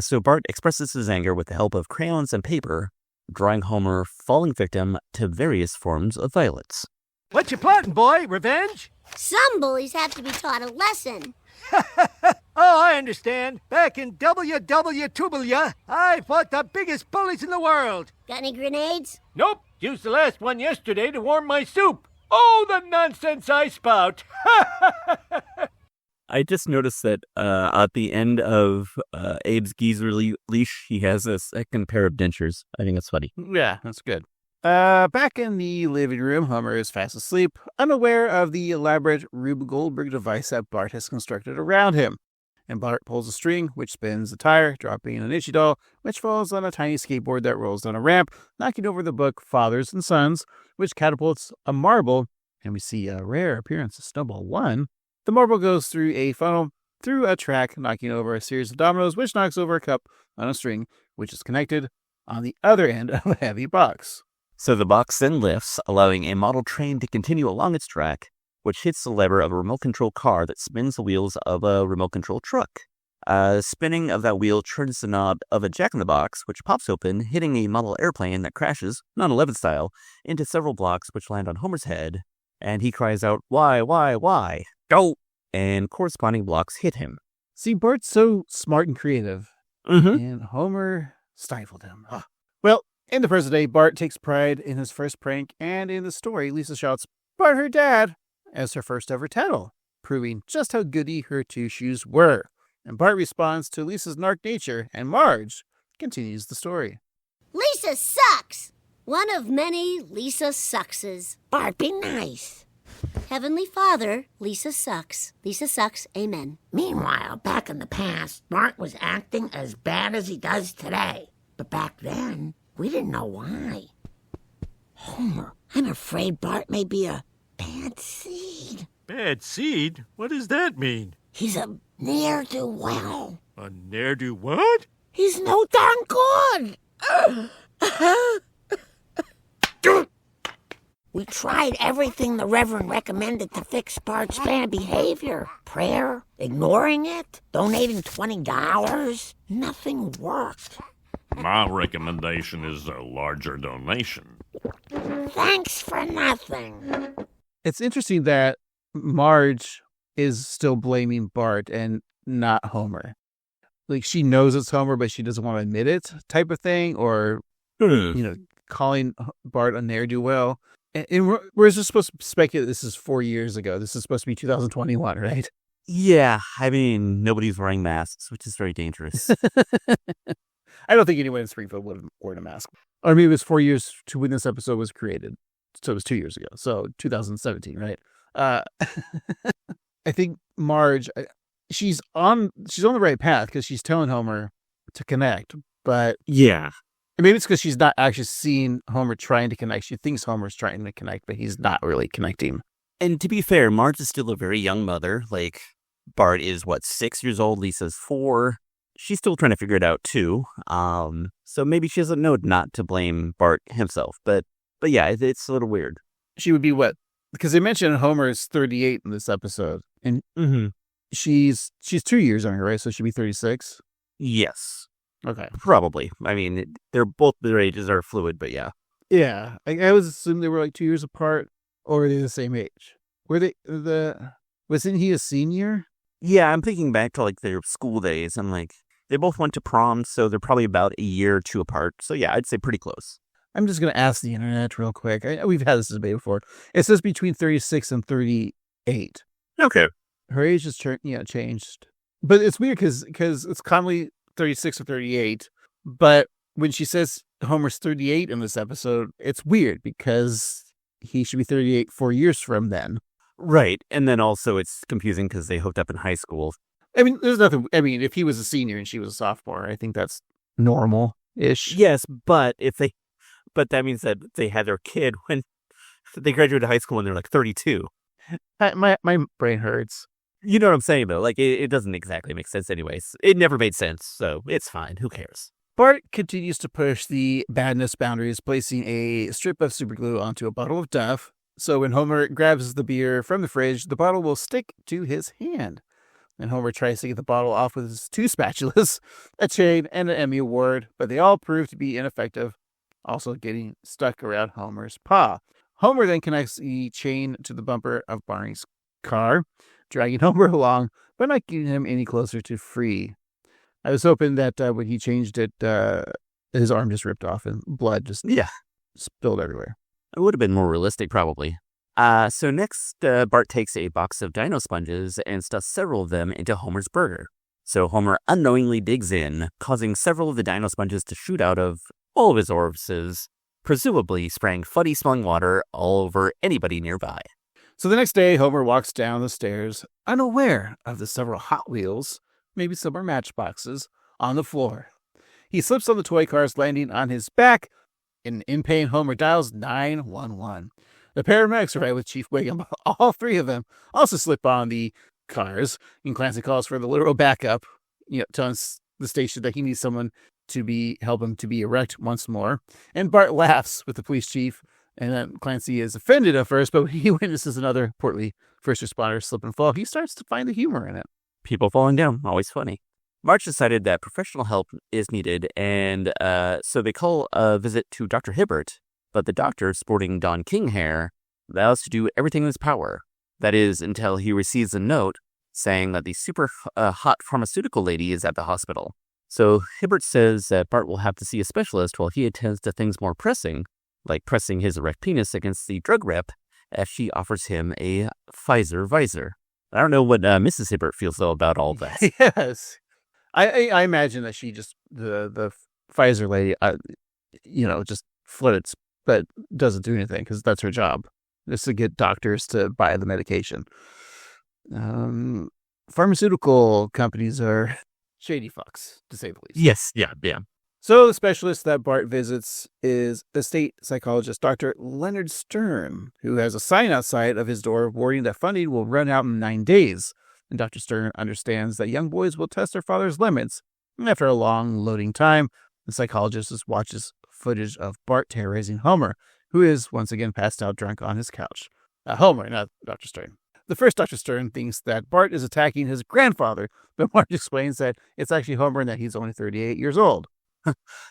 So Bart expresses his anger with the help of crayons and paper, drawing Homer falling victim to various forms of violence. What you plotting, boy? Revenge? Some bullies have to be taught a lesson. Oh, I understand. Back in WW Tubulia, I fought the biggest bullies in the world. Got any grenades? Nope. Used the last one yesterday to warm my soup. Oh, the nonsense I spout. I just noticed that at the end of Abe's geezer leash, he has a second pair of dentures. I think that's funny. Yeah, that's good. Back in the living room, Homer is fast asleep, unaware of the elaborate Rube Goldberg device that Bart has constructed around him. And Bart pulls a string, which spins the tire, dropping an itchy doll, which falls on a tiny skateboard that rolls down a ramp, knocking over the book Fathers and Sons, which catapults a marble, and we see a rare appearance of Snowball 1. The marble goes through a funnel, through a track, knocking over a series of dominoes, which knocks over a cup on a string, which is connected on the other end of a heavy box. So the box then lifts, allowing a model train to continue along its track, which hits the lever of a remote-control car that spins the wheels of a remote-control truck. Spinning of that wheel turns the knob of a jack-in-the-box, which pops open, hitting a model airplane that crashes, 9/11 style, into several blocks which land on Homer's head, and he cries out, why? Go! And corresponding blocks hit him. See, Bart's so smart and creative, and Homer stifled him. Well, in the present day, Bart takes pride in his first prank, and in the story, Lisa shouts, "Bart, her dad," as her first ever title, proving just how goody her two shoes were. And Bart responds to Lisa's narc nature, and Marge continues the story. Lisa sucks! One of many Lisa suckses. Bart, be nice. Heavenly Father, Lisa sucks. Lisa sucks, amen. Meanwhile, back in the past, Bart was acting as bad as he does today. But back then, we didn't know why. Homer, I'm afraid Bart may be a bad seed. Bad seed? What does that mean? He's a ne'er-do-well. A ne'er-do-what? He's no darn good. We tried everything the Reverend recommended to fix Bart's bad behavior. Prayer, ignoring it, donating $20. Nothing worked. My recommendation is a larger donation. Thanks for nothing. It's interesting that Marge is still blaming Bart and not Homer. Like, she knows it's Homer, but she doesn't want to admit it, type of thing, or, calling Bart a ne'er-do-well. And we're just supposed to speculate this is 4 years ago. This is supposed to be 2021, right? Yeah, I mean, nobody's wearing masks, which is very dangerous. I don't think anyone in Springfield would have worn a mask. Or maybe it was 4 years to when this episode was created. So it was 2 years ago. So 2017, right? I think Marge, she's on the right path because she's telling Homer to connect. But yeah. Maybe it's because she's not actually seeing Homer trying to connect. She thinks Homer's trying to connect, but he's not really connecting. And to be fair, Marge is still a very young mother. Like, Bart is, 6 years old? Lisa's 4. She's still trying to figure it out, too. So maybe she doesn't know not to blame Bart himself. But yeah, it's a little weird. She would be what? Because they mentioned Homer is 38 in this episode. And she's 2 years on her, right? So she'd be 36? Yes. Okay. Probably. I mean, they're both, their ages are fluid, but yeah. Yeah. I always assumed they were 2 years apart, or are they the same age? Were they wasn't he a senior? Yeah, I'm thinking back to like their school days. I'm like, they both went to prom, so they're probably about a year or two apart. So yeah, I'd say pretty close. I'm just going to ask the internet real quick. We've had this debate before. It says between 36 and 38. Okay. Her age has changed. But it's weird because it's commonly 36 or 38. But when she says Homer's 38 in this episode, it's weird because he should be 38 4 years from then. Right. And then also it's confusing because they hooked up in high school. I mean, there's nothing. I mean, if he was a senior and she was a sophomore, I think that's normal-ish. Yes, but that means that they had their kid when they graduated high school when they're like 32. My brain hurts. You know what I'm saying, though? Like, it doesn't exactly make sense anyways. It never made sense, so it's fine. Who cares? Bart continues to push the badness boundaries, placing a strip of superglue onto a bottle of Duff. So when Homer grabs the beer from the fridge, the bottle will stick to his hand. And Homer tries to get the bottle off with his 2 spatulas, a chain, and an Emmy Award, but they all prove to be ineffective, also getting stuck around Homer's paw. Homer then connects the chain to the bumper of Barney's car, dragging Homer along, but not getting him any closer to free. I was hoping that when he changed it, his arm just ripped off and blood just spilled everywhere. It would have been more realistic, probably. So next, Bart takes a box of dino sponges and stuffs several of them into Homer's burger. So Homer unknowingly digs in, causing several of the dino sponges to shoot out of all of his orifices, presumably spraying funny-smelling water all over anybody nearby. So the next day, Homer walks down the stairs, unaware of the several Hot Wheels, maybe some are matchboxes, on the floor. He slips on the toy cars, landing on his back. In pain, Homer dials 911. The paramedics arrive with Chief Wiggum. All 3 of them also slip on the cars, and Clancy calls for the literal backup, telling the station that he needs someone to help him to be erect once more. And Bart laughs with the police chief, and then Clancy is offended at first, but when he witnesses another portly first responder slip and fall, he starts to find the humor in it. People falling down, always funny. Marge decided that professional help is needed, and so they call a visit to Dr. Hibbert, but the doctor, sporting Don King hair, vows to do everything in his power. That is, until he receives a note saying that the super hot pharmaceutical lady is at the hospital. So Hibbert says that Bart will have to see a specialist while he attends to things more pressing, like pressing his erect penis against the drug rep as she offers him a Pfizer visor. I don't know what Mrs. Hibbert feels, though, about all that. Yes. I imagine that she just, the Pfizer lady, just flirts, but doesn't do anything because that's her job, just to get doctors to buy the medication. Pharmaceutical companies are shady fucks, to say the least. Yes, yeah. So the specialist that Bart visits is the state psychologist, Dr. Leonard Stern, who has a sign outside of his door warning that funding will run out in 9 days. And Dr. Stern understands that young boys will test their father's limits. And after a long loading time, the psychologist watches footage of Bart terrorizing Homer, who is once again passed out drunk on his couch. Homer, not Dr. Stern. The first Dr. Stern thinks that Bart is attacking his grandfather, but Marge explains that it's actually Homer and that he's only 38 years old.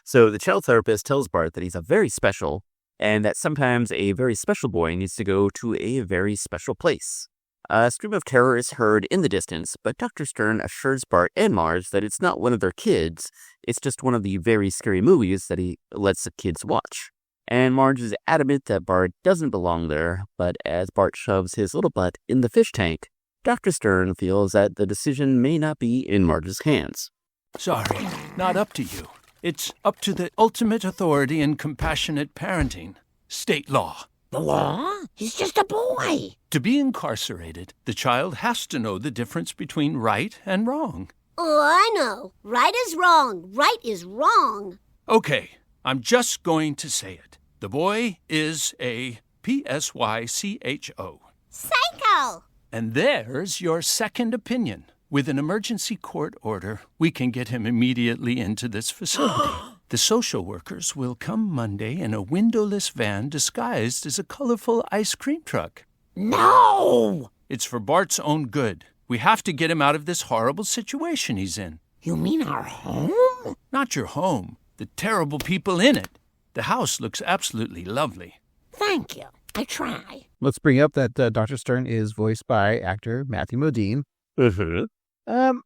So the child therapist tells Bart that he's a very special, and that sometimes a very special boy needs to go to a very special place. A scream of terror is heard in the distance, but Dr. Stern assures Bart and Marge that it's not one of their kids, it's just one of the very scary movies that he lets the kids watch. And Marge is adamant that Bart doesn't belong there, but as Bart shoves his little butt in the fish tank, Dr. Stern feels that the decision may not be in Marge's hands. Sorry, not up to you. It's up to the ultimate authority in compassionate parenting, state law. The law? He's just a boy. To be incarcerated, the child has to know the difference between right and wrong. Oh, I know. Right is wrong. Right is wrong. Okay, I'm just going to say it. The boy is a Psycho. Psycho! And there's your second opinion. With an emergency court order, we can get him immediately into this facility. The social workers will come Monday in a windowless van disguised as a colorful ice cream truck. No! It's for Bart's own good. We have to get him out of this horrible situation he's in. You mean our home? Not your home. The terrible people in it. The house looks absolutely lovely. Thank you. I try. Let's bring up that Dr. Stern is voiced by actor Matthew Modine. Mm-hmm. Um,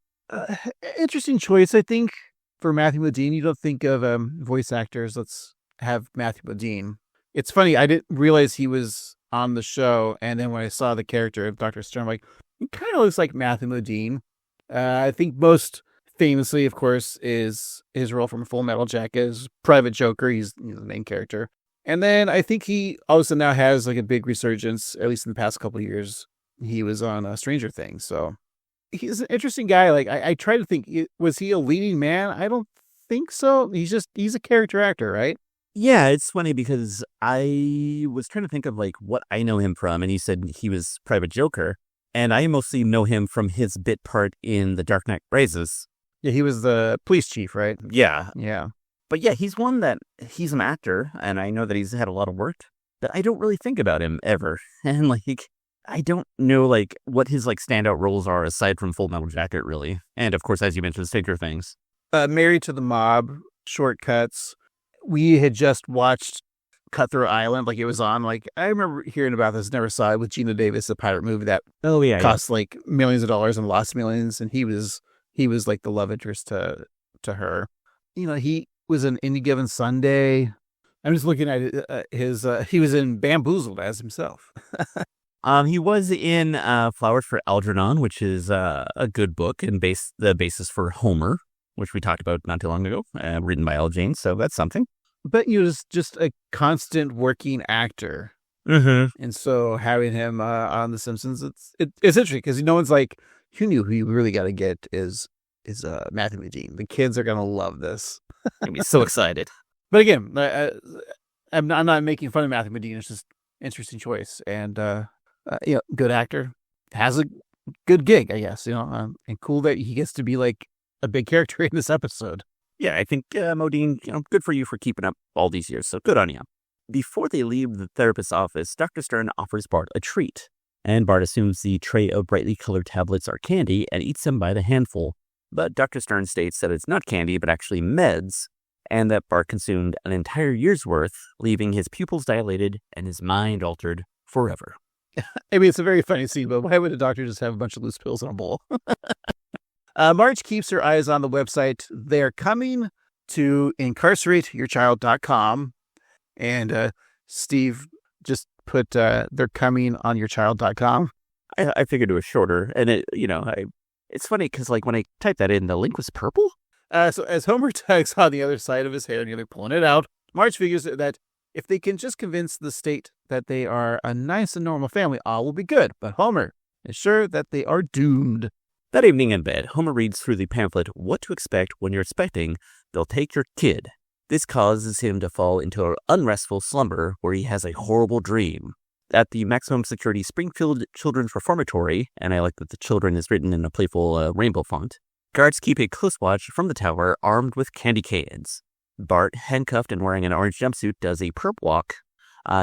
Interesting choice, I think, for Matthew Modine. You don't think of voice actors. Let's have Matthew Modine. It's funny. I didn't realize he was on the show, and then when I saw the character of Dr. Stern, I'm like, he kind of looks like Matthew Modine. I think most famously, of course, is his role from Full Metal Jacket as Private Joker. He's the main character. And then I think he also now has like a big resurgence, at least in the past couple of years. He was on Stranger Things. So he's an interesting guy. Like I try to think, was he a leading man? I don't think so. He's a character actor, right? Yeah, it's funny because I was trying to think of like what I know him from, and he said he was Private Joker, and I mostly know him from his bit part in The Dark Knight Rises. Yeah, he was the police chief, right? Yeah. Yeah. But yeah, he's an actor, and I know that he's had a lot of work, but I don't really think about him ever. And like, I don't know like what his like standout roles are aside from Full Metal Jacket, really. And of course, as you mentioned, Stranger Things. Married to the Mob, Shortcuts. We had just watched Cutthroat Island, like it was on. Like I remember hearing about this, never saw it, with Gina Davis, a pirate movie that cost like millions of dollars and lost millions, and he was like the love interest to her. You know, he was in Any Given Sunday. I'm just looking at he was in Bamboozled as himself. He was in Flowers for Algernon, which is a good book and the basis for Homer, which we talked about not too long ago, written by Al James. So that's something. But he was just a constant working actor. Mm-hmm. And so having him on The Simpsons, it's interesting because no one's like, who knew who you really got to get is Matthew Modine. The kids are going to love this. I'd be so excited. But again, I'm not making fun of Matthew Modine. It's just interesting choice. And, good actor, has a good gig, I guess, and cool that he gets to be like a big character in this episode. Yeah, I think Modine, good for you for keeping up all these years. So good on you. Before they leave the therapist's office, Dr. Stern offers Bart a treat. And Bart assumes the tray of brightly colored tablets are candy and eats them by the handful. But Dr. Stern states that it's not candy, but actually meds, and that Bart consumed an entire year's worth, leaving his pupils dilated and his mind altered forever. I mean, it's a very funny scene, but why would a doctor just have a bunch of loose pills in a bowl? Marge keeps her eyes on the website. They're coming to incarcerateyourchild.com. And Steve just put they're coming on yourchild.com. I figured it was shorter. And it's funny because like when I typed that in, the link was purple. So as Homer tugs on the other side of his hair, nearly pulling it out, Marge figures that if they can just convince the state that they are a nice and normal family, all will be good. But Homer is sure that they are doomed. That evening in bed, Homer reads through the pamphlet, What to Expect When You're Expecting They'll Take Your Kid. This causes him to fall into an unrestful slumber where he has a horrible dream. At the maximum security Springfield Children's Reformatory, and I like that the children is written in a playful rainbow font, guards keep a close watch from the tower armed with candy canes. Bart, handcuffed and wearing an orange jumpsuit, does a perp walk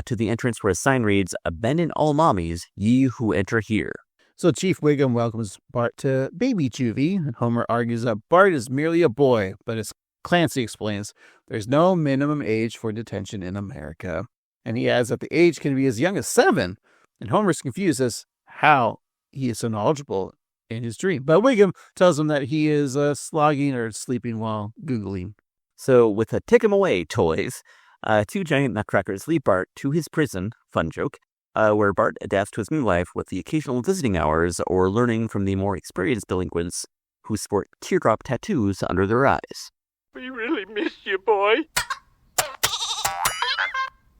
to the entrance where a sign reads, Abandon all mommies, ye who enter here. So Chief Wiggum welcomes Bart to baby juvie, and Homer argues that Bart is merely a boy, but as Clancy explains, there's no minimum age for detention in America. And he adds that the age can be as young as 7, and Homer's confused as how he is so knowledgeable in his dream. But Wiggum tells him that he is slogging or sleeping while Googling. So with a Take 'em Away toys, 2 giant nutcrackers lead Bart to his prison, fun joke, where Bart adapts to his new life with the occasional visiting hours or learning from the more experienced delinquents who sport teardrop tattoos under their eyes. We really miss you, boy.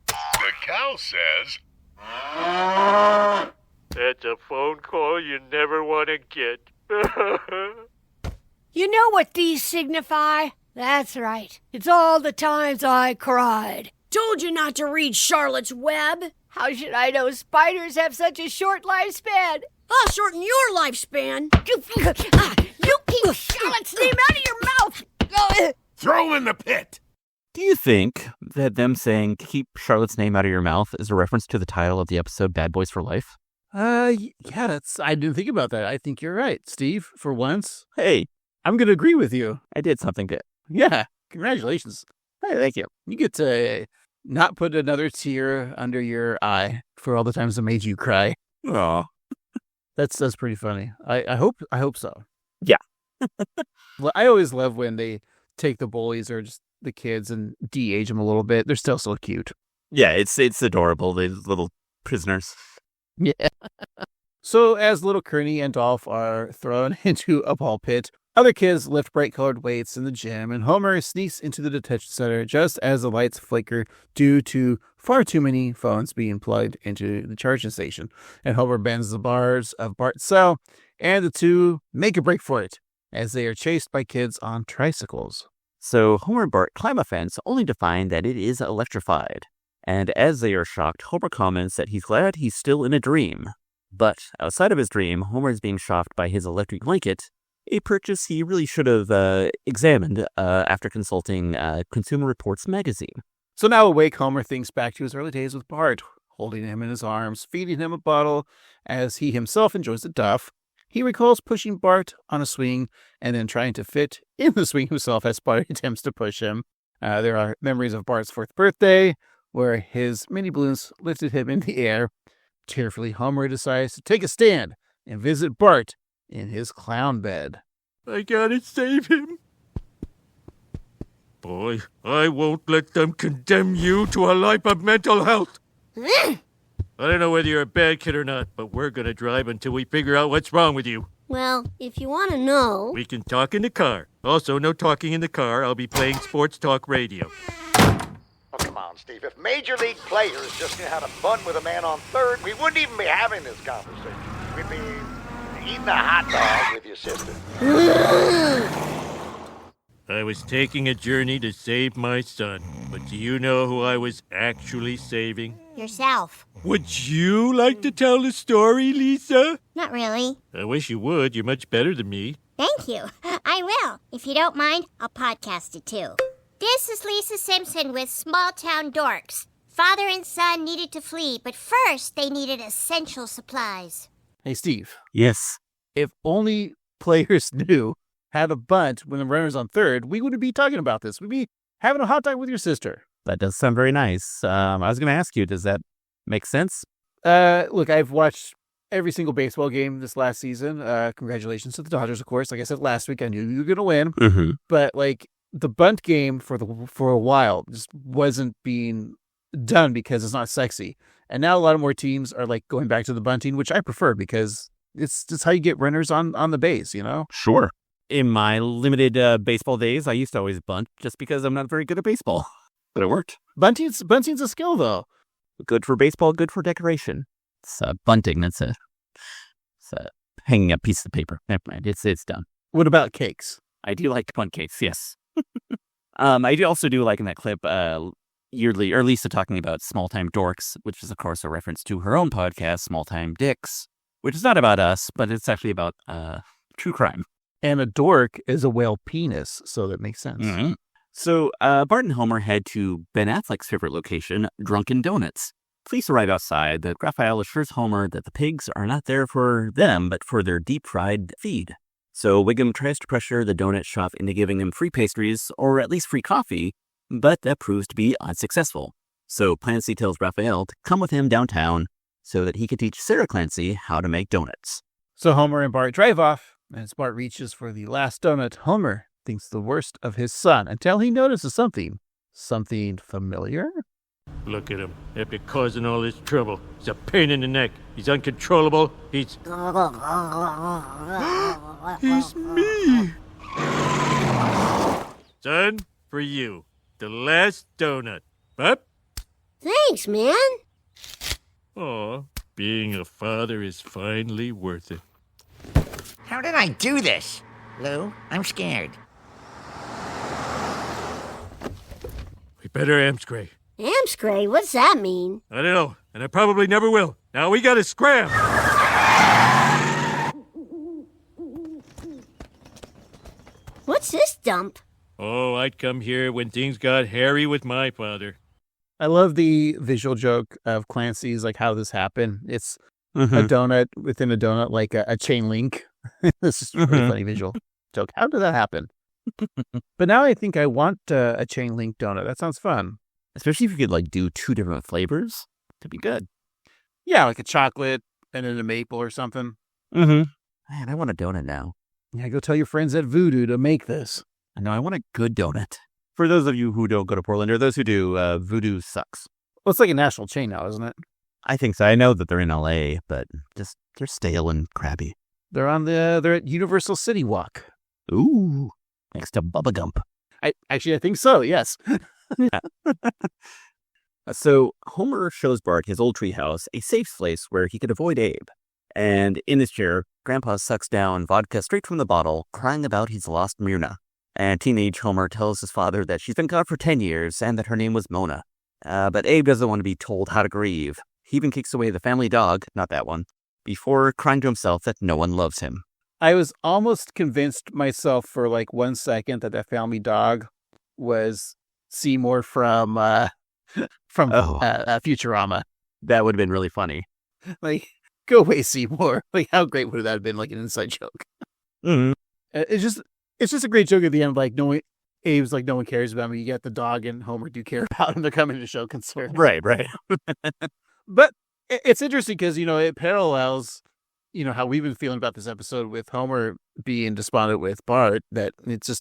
The cow says... That's a phone call you never want to get. You know what these signify? That's right. It's all the times I cried. Told you not to read Charlotte's Web. How should I know spiders have such a short lifespan? I'll shorten your lifespan. You keep Charlotte's name out of your mouth. Throw in the pit! Do you think that them saying, keep Charlotte's name out of your mouth is a reference to the title of the episode Bad Boys for Life? Yeah, I didn't think about that. I think you're right, Steve, for once. Hey, I'm going to agree with you. I did something good. Yeah, congratulations. Hey, thank you. You get to not put another tear under your eye for all the times I made you cry. Aw. That's pretty funny. I hope so. Yeah. Well, I always love when they take the bullies or just the kids and de-age them a little bit. They're still so cute. Yeah, it's adorable, these little prisoners. Yeah. So as little Kearney and Dolph are thrown into a ball pit, other kids lift bright-colored weights in the gym, and Homer sneaks into the detention center just as the lights flicker due to far too many phones being plugged into the charging station. And Homer bends the bars of Bart's cell, and the two make a break for it as they are chased by kids on tricycles. So Homer and Bart climb a fence only to find that it is electrified. And as they are shocked, Homer comments that he's glad he's still in a dream. But outside of his dream, Homer is being shocked by his electric blanket, a purchase he really should have examined after consulting Consumer Reports magazine. So now awake, Homer thinks back to his early days with Bart, holding him in his arms, feeding him a bottle as he himself enjoys the duff. He recalls pushing Bart on a swing and then trying to fit in the swing himself as Bart attempts to push him. There are memories of Bart's 4th birthday, where his mini balloons lifted him in the air. Tearfully, Homer decides to take a stand and visit Bart in his clown bed. I gotta save him. Boy, I won't let them condemn you to a life of mental health. I don't know whether you're a bad kid or not, but we're gonna drive until we figure out what's wrong with you. Well, if you want to know... We can talk in the car. Also, no talking in the car. I'll be playing sports talk radio. Oh, come on, Steve. If Major League players just knew how to bunt with a man on third, we wouldn't even be having this conversation. We'd be eating a hot dog with your sister. I was taking a journey to save my son, but do you know who I was actually saving? Yourself. Would you like to tell the story, Lisa? Not really. I wish you would. You're much better than me. Thank you. I will. If you don't mind, I'll podcast it too. This is Lisa Simpson with Small Town Dorks. Father and son needed to flee, but first they needed essential supplies. Hey, Steve. Yes. If only players knew how to bunt when the runner's on third, we wouldn't be talking about this. We'd be having a hot dog with your sister. That does sound very nice. I was going to ask you, does that make sense? Look, I've watched every single baseball game this last season. Congratulations to the Dodgers, of course. Like I said last week, I knew you were going to win. Mm-hmm. But like the bunt game for a while just wasn't being done because it's not sexy. And now a lot of more teams are like going back to the bunting, which I prefer because it's just how you get runners on the base, you know? Sure. In my limited baseball days, I used to always bunt just because I'm not very good at baseball. But it worked. Bunting's a skill, though. Good for baseball, good for decoration. It's bunting. It's hanging a piece of paper. Never mind. It's done. What about cakes? I do like bunt cakes, yes. I do also do like in that clip, yearly, or Lisa talking about Small Time Dorks, which is, of course, a reference to her own podcast, Small Time Dicks, which is not about us, but it's actually about true crime. And a dork is a whale penis, so that makes sense. Mm-hmm. So Bart and Homer head to Ben Affleck's favorite location, Drunken Donuts. Police arrive outside, but Raphael assures Homer that the pigs are not there for them, but for their deep-fried feed. So Wiggum tries to pressure the donut shop into giving him free pastries, or at least free coffee, but that proves to be unsuccessful. So Clancy tells Raphael to come with him downtown so that he can teach Sarah Clancy how to make donuts. So Homer and Bart drive off. As Bart reaches for the last donut, Homer thinks the worst of his son until he notices something familiar. Look at him. After causing all this trouble. He's a pain in the neck. He's uncontrollable. He's me. Son, for you. The last donut. Up? Thanks, man. Aw, being a father is finally worth it. How did I do this? Lou, I'm scared. We better Amscray. Amscray? What's that mean? I don't know, and I probably never will. Now we gotta scram. What's this dump? Oh, I'd come here when things got hairy with my father. I love the visual joke of Clancy's, like how this happened. It's a donut within a donut, like a chain link. This is a really funny visual joke. How did that happen? But now I think I want a chain link donut. That sounds fun. Especially if you could like do 2 different flavors. That'd be good. Yeah, like a chocolate and then a maple or something. Mm-hmm. Man, I want a donut now. Yeah, go tell your friends at Voodoo to make this. I know, I want a good donut. For those of you who don't go to Portland, or those who do, Voodoo sucks. Well, it's like a national chain now, isn't it? I think so. I know that they're in LA, but just they're stale and crabby. They're at Universal City Walk. Ooh, next to Bubba Gump. I think so, yes. So Homer shows Bart his old treehouse, a safe place where he could avoid Abe. And in his chair, Grandpa sucks down vodka straight from the bottle, crying about he's lost Myrna. And teenage Homer tells his father that she's been gone for 10 years and that her name was Mona. But Abe doesn't want to be told how to grieve. He even kicks away the family dog, not that one, before crying to himself that no one loves him. I was almost convinced myself for like 1 second that family dog was Seymour from Futurama. That would have been really funny. Like, go away, Seymour. Like, how great would that have been? Like an inside joke. Mm-hmm. It's just a great joke at the end. Like, Abe's like, no one cares about me. You get the dog and Homer do care about him. They're coming to show concern. Right. But it's interesting because, it parallels, how we've been feeling about this episode with Homer being despondent with Bart, that it's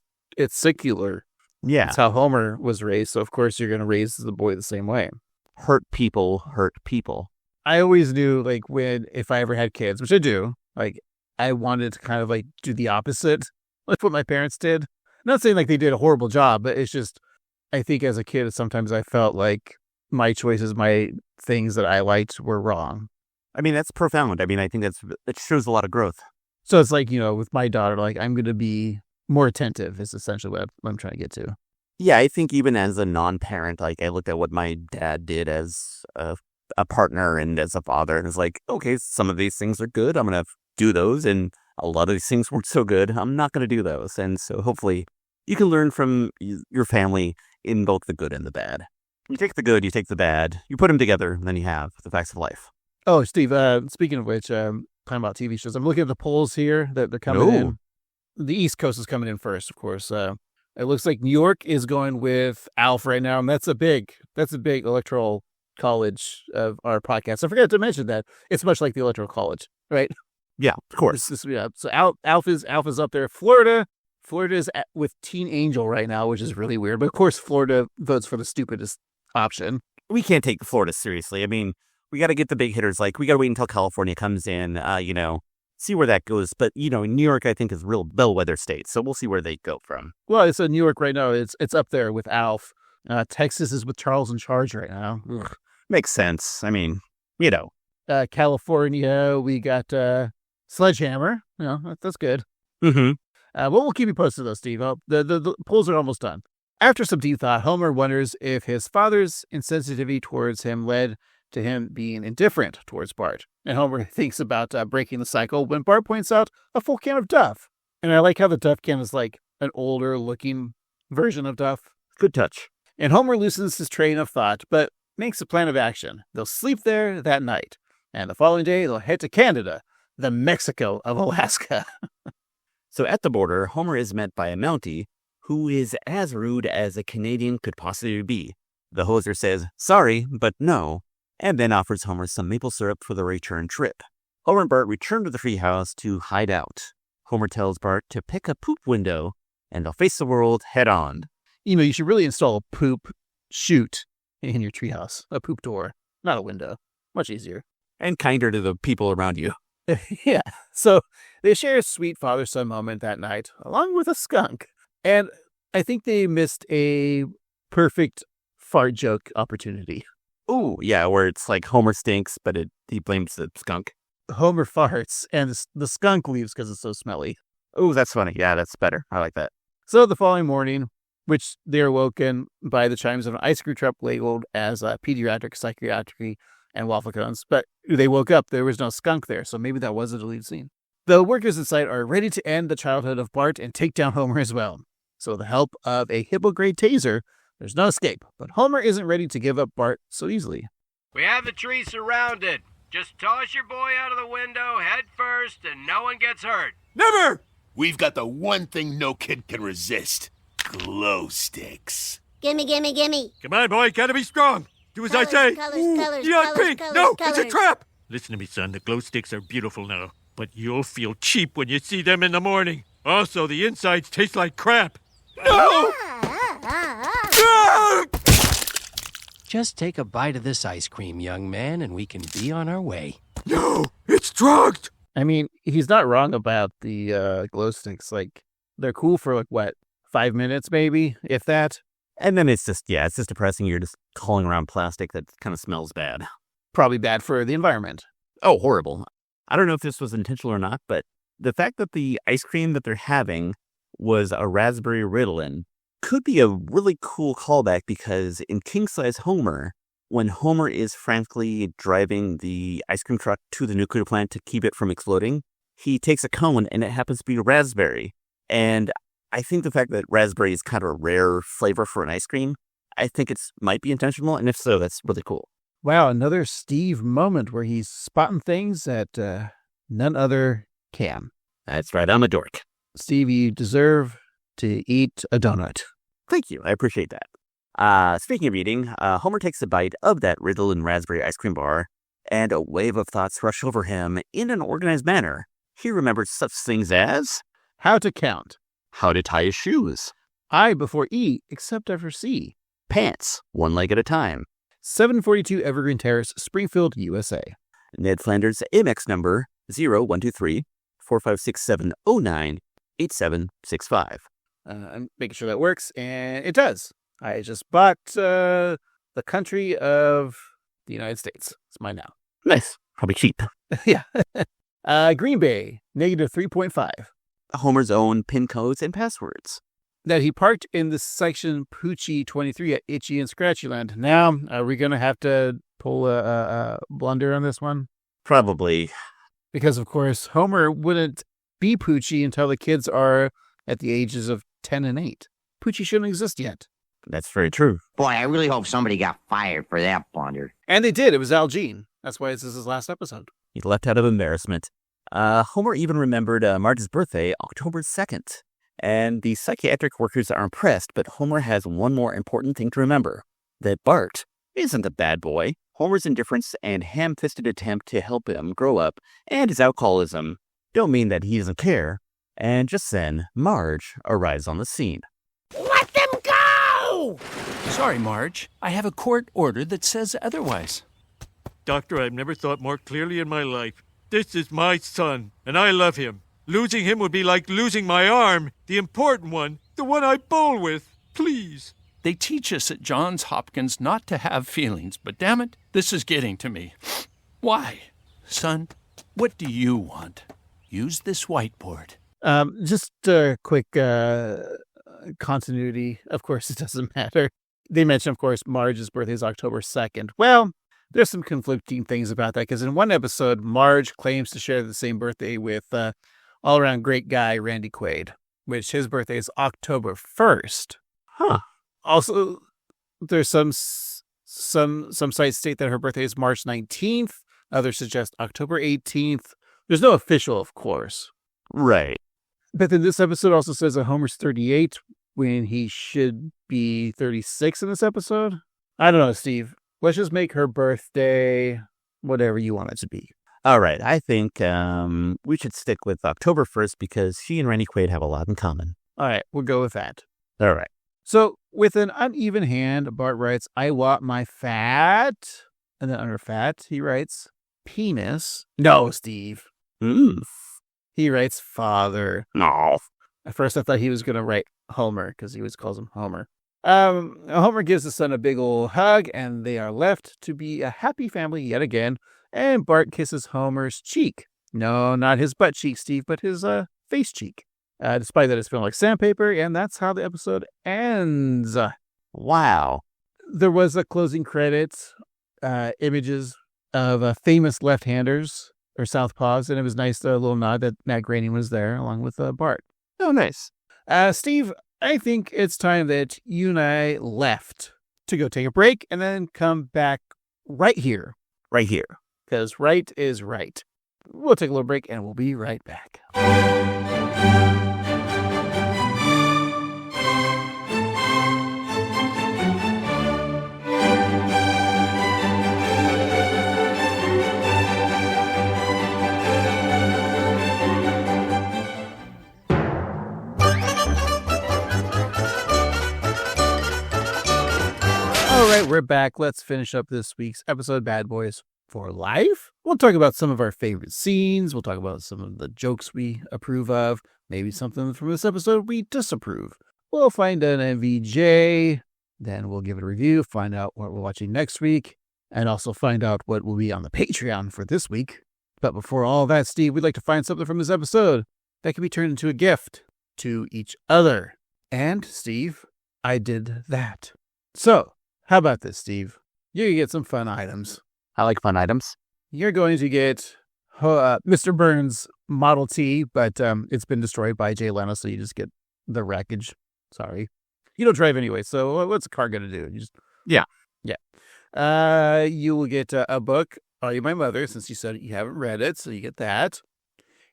secular. Yeah. It's how Homer was raised. So, of course, you're going to raise the boy the same way. Hurt people hurt people. I always knew, like, if I ever had kids, which I do, like, I wanted to kind of, like, do the opposite, like what my parents did. Not saying, like, they did a horrible job, but it's just, I think as a kid, sometimes I felt like my choices, my things that I liked were wrong. I mean, that's profound. I mean, I think it shows a lot of growth. So it's like, with my daughter, like, I'm going to be more attentive is essentially what I'm trying to get to. Yeah, I think even as a non-parent, like, I looked at what my dad did as a partner and as a father, and it's like, okay, some of these things are good. I'm going to do those, and a lot of these things weren't so good. I'm not going to do those. And so hopefully you can learn from your family in both the good and the bad. You take the good, you take the bad, you put them together, and then you have the facts of life. Oh, Steve, speaking of which, talking about TV shows, I'm looking at the polls here that they're coming in. The East Coast is coming in first, of course. It looks like New York is going with Alf right now, and that's a big electoral college of our podcast. I forgot to mention that it's much like the electoral college, right? Yeah, of course. So Alf is up there. Florida is with Teen Angel right now, which is really weird. But of course, Florida votes for the stupidest option. We can't take Florida seriously. I mean, we got to get the big hitters. Like, we got to wait until California comes in. See where that goes. But, New York, I think, is a real bellwether state. So we'll see where they go from. Well, so New York right now, it's up there with Alf. Texas is with Charles in Charge right now. Ugh. Makes sense. I mean, California, we got Sledgehammer. That's good. Mm-hmm. Well, we'll keep you posted, though, Steve. The polls are almost done. After some deep thought, Homer wonders if his father's insensitivity towards him led to him being indifferent towards Bart. And Homer thinks about breaking the cycle when Bart points out a full can of Duff. And I like how the Duff can is like an older looking version of Duff. Good touch. And Homer loosens his train of thought, but makes a plan of action. They'll sleep there that night. And the following day, they'll head to Canada, the Mexico of Alaska. So at the border, Homer is met by a Mountie who is as rude as a Canadian could possibly be. The hoser says, sorry, but no, and then offers Homer some maple syrup for the return trip. Homer and Bart return to the treehouse to hide out. Homer tells Bart to pick a poop window, and they'll face the world head on. You should really install a poop chute in your treehouse. A poop door, not a window. Much easier. And kinder to the people around you. Yeah. So they share a sweet father-son moment that night, along with a skunk. And I think they missed a perfect fart joke opportunity. Ooh, yeah, where it's like Homer stinks, but he blames the skunk. Homer farts, and the skunk leaves because it's so smelly. Ooh, that's funny. Yeah, that's better. I like that. So the following morning, which they're woken by the chimes of an ice cream truck labeled as pediatric, psychiatry, and waffle cones. But they woke up, there was no skunk there, so maybe that was a deleted scene. The workers inside are ready to end the childhood of Bart and take down Homer as well. So with the help of a Hippo-grade taser, there's no escape. But Homer isn't ready to give up Bart so easily. We have the tree surrounded. Just toss your boy out of the window head first and no one gets hurt. Never! We've got the one thing no kid can resist. Glow sticks. Gimme, gimme, gimme. Come on, boy, gotta be strong. Do as I say. Colors, Neon pink. No, it's a colors. trap. Listen to me, son. The glow sticks are beautiful now, but you'll feel cheap when you see them in the morning. Also, the insides taste like crap. No! Ah! Just take a bite of this ice cream, young man, and we can be on our way. No, it's drugged. I mean, he's not wrong about the glow sticks. Like, they're cool for, like, what, 5 minutes maybe, if that? And then it's just depressing. You're just calling around plastic that kind of smells bad. Probably bad for the environment. Oh, horrible. I don't know if this was intentional or not, but the fact that the ice cream that they're having was a raspberry Ritalin could be a really cool callback, because in King Size Homer, when Homer is frantically driving the ice cream truck to the nuclear plant to keep it from exploding, he takes a cone and it happens to be raspberry. And I think the fact that raspberry is kind of a rare flavor for an ice cream, I think it might be intentional, and if so, that's really cool. Wow, another Steve moment where he's spotting things that none other can. That's right, I'm a dork. Steve, you deserve to eat a donut. Thank you, I appreciate that. Speaking of eating, Homer takes a bite of that Ritalin raspberry ice cream bar, and a wave of thoughts rush over him in an organized manner. He remembered such things as how to count, how to tie his shoes, I before E except after C, pants, one leg at a time, 742 Evergreen Terrace, Springfield, USA, Ned Flanders' Amex number 0123-456-709-8765. I'm making sure that works, and it does. I just bought the country of the United States. It's mine now. Nice. Probably cheap. Yeah. Green Bay, negative 3.5. Homer's own PIN codes and passwords. That he parked in the section Poochie 23 at Itchy and Scratchy Land. Now, are we going to have to pull a blunder on this one? Probably. Because, of course, Homer wouldn't be Poochie until the kids are at the ages of 10 and 8. Poochie shouldn't exist yet. That's very true. Boy, I really hope somebody got fired for that blunder. And they did. It was Al Jean. That's why this is his last episode. He left out of embarrassment. Homer even remembered Marge's birthday, October 2nd. And the psychiatric workers are impressed, but Homer has one more important thing to remember. That Bart isn't a bad boy. Homer's indifference and ham-fisted attempt to help him grow up and his alcoholism don't mean that he doesn't care. And just then, Marge arrives on the scene. Let them go! Sorry, Marge. I have a court order that says otherwise. Doctor, I've never thought more clearly in my life. This is my son, and I love him. Losing him would be like losing my arm, the important one, the one I bowl with. Please. They teach us at Johns Hopkins not to have feelings, but damn it, this is getting to me. Why? Son, what do you want? Use this whiteboard. Just a quick continuity. Of course, it doesn't matter. They mention, of course, Marge's birthday is October 2nd. Well, there's some conflicting things about that, because in one episode, Marge claims to share the same birthday with all-around great guy Randy Quaid, which his birthday is October 1st. Huh. Also, there's some sites state that her birthday is March 19th. Others suggest October 18th. There's no official, of course. Right. But then this episode also says that Homer's 38 when he should be 36 in this episode. I don't know, Steve. Let's just make her birthday whatever you want it to be. All right. I think we should stick with October 1st because she and Randy Quaid have a lot in common. All right. We'll go with that. All right. So with an uneven hand, Bart writes, I want my fat. And then under fat, he writes, penis. No, Steve. He writes father. No. At first, I thought he was going to write Homer because he always calls him Homer. Homer gives the son a big old hug, and they are left to be a happy family yet again. And Bart kisses Homer's cheek. No, not his butt cheek, Steve, but his face cheek. Despite that, it's feeling like sandpaper, and that's how the episode ends. Wow. There was a closing credits, images of famous left-handers or southpaws, and it was nice, a little nod that Matt Groening was there along with Bart. Oh, nice. Steve, I think it's time that you and I left to go take a break and then come back right here. Right here. Because right is right. We'll take a little break and we'll be right back. we're back. Let's finish up this week's episode, Bad Boys for Life. We'll talk about some of our favorite scenes. We'll talk about some of the jokes we approve of. Maybe something from this episode we disapprove. We'll find an MVJ. Then we'll give it a review, find out what we're watching next week, and also find out what will be on the Patreon for this week. But before all that, Steve, we'd like to find something from this episode that can be turned into a gift to each other. And, Steve, I did that. So, how about this, Steve? You're going to get some fun items. I like fun items. You're going to get Mr. Burns' Model T, but it's been destroyed by Jay Leno, so you just get the wreckage. Sorry. You don't drive anyway, so what's a car going to do? Yeah. You will get a book, Are You My Mother, since you said you haven't read it, so you get that.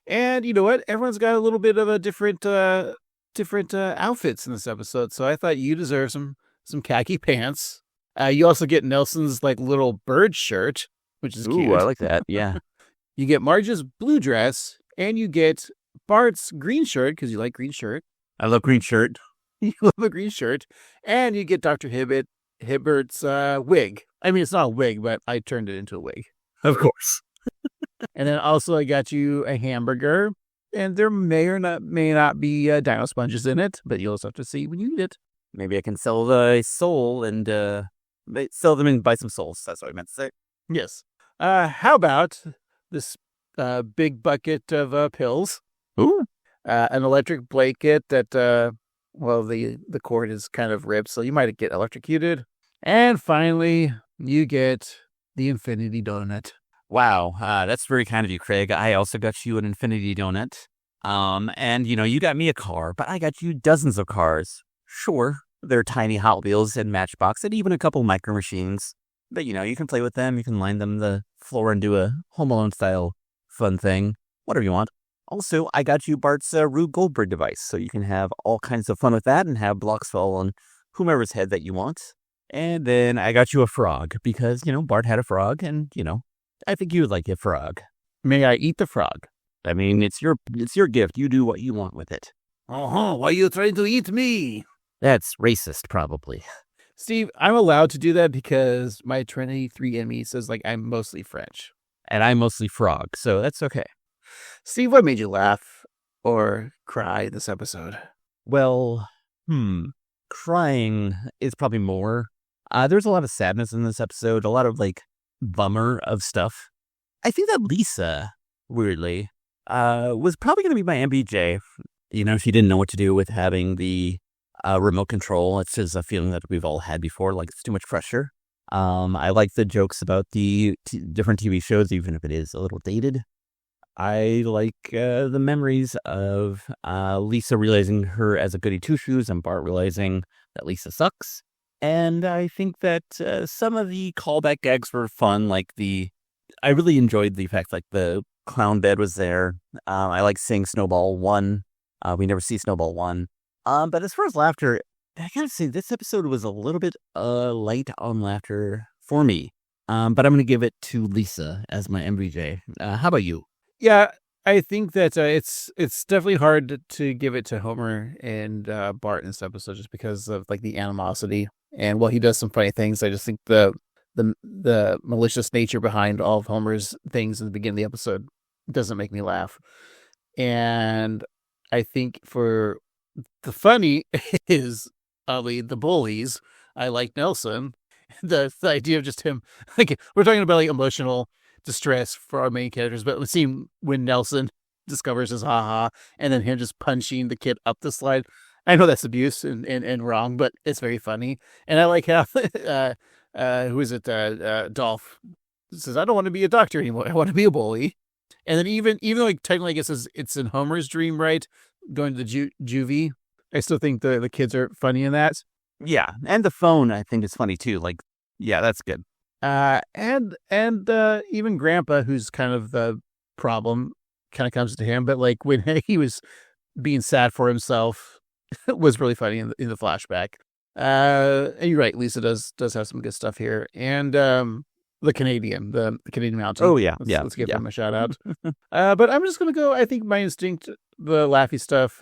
And you know what? Everyone's got a little bit of a different outfits in this episode, so I thought you deserve some khaki pants. You also get Nelson's little bird shirt, which is cute. Ooh, I like that. Yeah. You get Marge's blue dress, and you get Bart's green shirt, because you like green shirt. I love green shirt. You love a green shirt. And you get Dr. Hibbert's wig. I mean, it's not a wig, but I turned it into a wig. Of course. And then also I got you a hamburger, and there may not be dino sponges in it, but you'll also have to see when you eat it. Maybe I can sell the soul and sell them and buy some souls. That's what I meant to say. Yes. How about this big bucket of pills? Ooh. An electric blanket that, the cord is kind of ripped, so you might get electrocuted. And finally, you get the Infinity Donut. Wow, that's very kind of you, Craig. I also got you an Infinity Donut. And, you got me a car, but I got you dozens of cars. Sure, they're tiny Hot Wheels and Matchbox and even a couple Micro Machines. But, you can play with them. You can line them the floor and do a Home Alone-style fun thing. Whatever you want. Also, I got you Bart's Rube Goldberg device, so you can have all kinds of fun with that and have blocks fall on whomever's head that you want. And then I got you a frog, because, Bart had a frog, and, I think you would like a frog. May I eat the frog? I mean, it's your gift. You do what you want with it. Why are you trying to eat me? That's racist, probably. Steve, I'm allowed to do that because my 23andMe says, I'm mostly French. And I'm mostly frog, so that's okay. Steve, what made you laugh or cry this episode? Well, crying is probably more. There's a lot of sadness in this episode, a lot of, bummer of stuff. I think that Lisa, weirdly, was probably going to be my MBJ. She didn't know what to do with having the remote control. It's just a feeling that we've all had before, it's too much pressure. I like the jokes about the different TV shows, even if it is a little dated. I like the memories of Lisa realizing her as a goody two-shoes and Bart realizing that Lisa sucks. And I think that some of the callback gags were fun. I really enjoyed the fact the clown bed was there. I like seeing Snowball 1. We never see Snowball 1. But as far as laughter, I gotta say this episode was a little bit light on laughter for me. But I'm going to give it to Lisa as my MVJ. How about you? Yeah, I think that it's definitely hard to give it to Homer and Bart in this episode just because of the animosity. And while he does some funny things, I just think the malicious nature behind all of Homer's things in the beginning of the episode doesn't make me laugh. And I think for the funny is oddly the bullies. I like Nelson. The idea of just him, we're talking about emotional distress for our main characters, but let's see when Nelson discovers his haha and then him just punching the kid up the slide. I know that's abuse and wrong, but it's very funny. And I like how who is it? Dolph says, I don't want to be a doctor anymore. I want to be a bully. And then even though technically I guess it's in Homer's dream, right? Going to the juvie. I still think the kids are funny in that. Yeah. And the phone I think is funny too. Yeah, that's good. And even Grandpa, who's kind of the problem, kind of comes to him. But when he was being sad for himself, it was really funny in the flashback. And you're right, Lisa does have some good stuff here, and the Canadian Mountain. Oh yeah, let's give them a shout out. But I'm just gonna go. I think my instinct, the laughy stuff,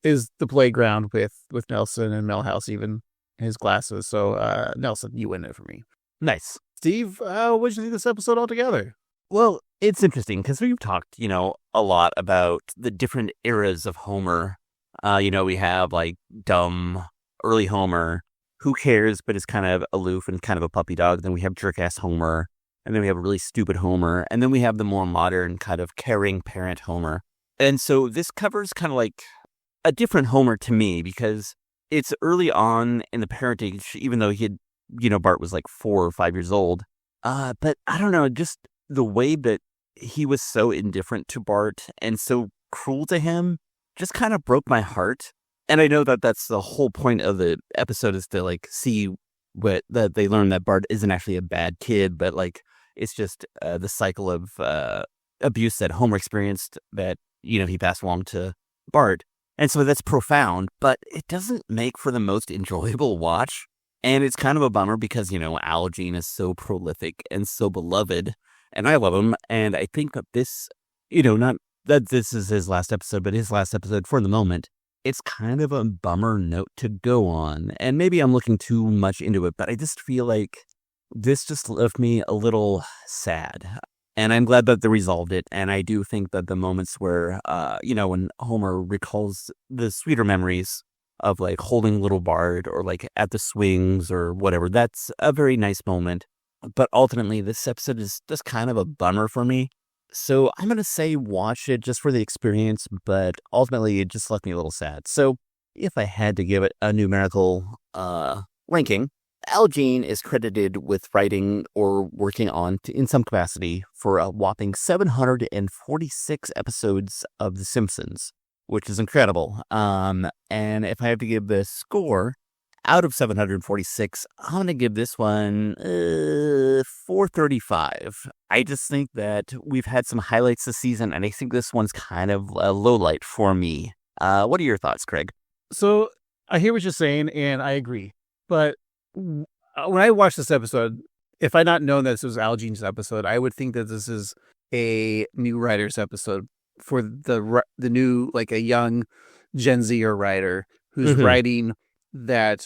is the playground with Nelson and Milhouse even. his glasses. So Nelson, you win it for me. Nice. Steve, what did you think of this episode altogether? Well, it's interesting because we've talked, a lot about the different eras of Homer. We have like dumb early Homer, who cares, but is kind of aloof and kind of a puppy dog. Then we have jerk-ass Homer, and then we have a really stupid Homer, and then we have the more modern kind of caring parent Homer. And so this covers kind of like a different Homer to me because it's early on in the parentage, even though he had, Bart was like 4 or 5 years old. But I don't know, just the way that he was so indifferent to Bart and so cruel to him just kind of broke my heart. And I know that that's the whole point of the episode is to like see that they learn that Bart isn't actually a bad kid, but like it's just the cycle of abuse that Homer experienced that, he passed along to Bart. And so that's profound, but it doesn't make for the most enjoyable watch. And it's kind of a bummer because, Al Jean is so prolific and so beloved, and I love him. And I think that this, not that this is his last episode, but his last episode for the moment, it's kind of a bummer note to go on. And maybe I'm looking too much into it, but I just feel like this just left me a little sad. And I'm glad that they resolved it. And I do think that the moments where, when Homer recalls the sweeter memories of like holding little Bart or like at the swings or whatever, that's a very nice moment. But ultimately, this episode is just kind of a bummer for me. So I'm going to say watch it just for the experience, but ultimately it just left me a little sad. So if I had to give it a numerical ranking, Al Jean is credited with writing or working on, in some capacity, for a whopping 746 episodes of The Simpsons, which is incredible. And if I have to give this score, out of 746, I'm going to give this one 435. I just think that we've had some highlights this season, and I think this one's kind of a low light for me. What are your thoughts, Craig? So I hear what you're saying, and I agree. But when I watched this episode, if I'd not known that this was Al Jean's episode, I would think that this is a new writer's episode for the new, like a young Gen Zer writer who's writing that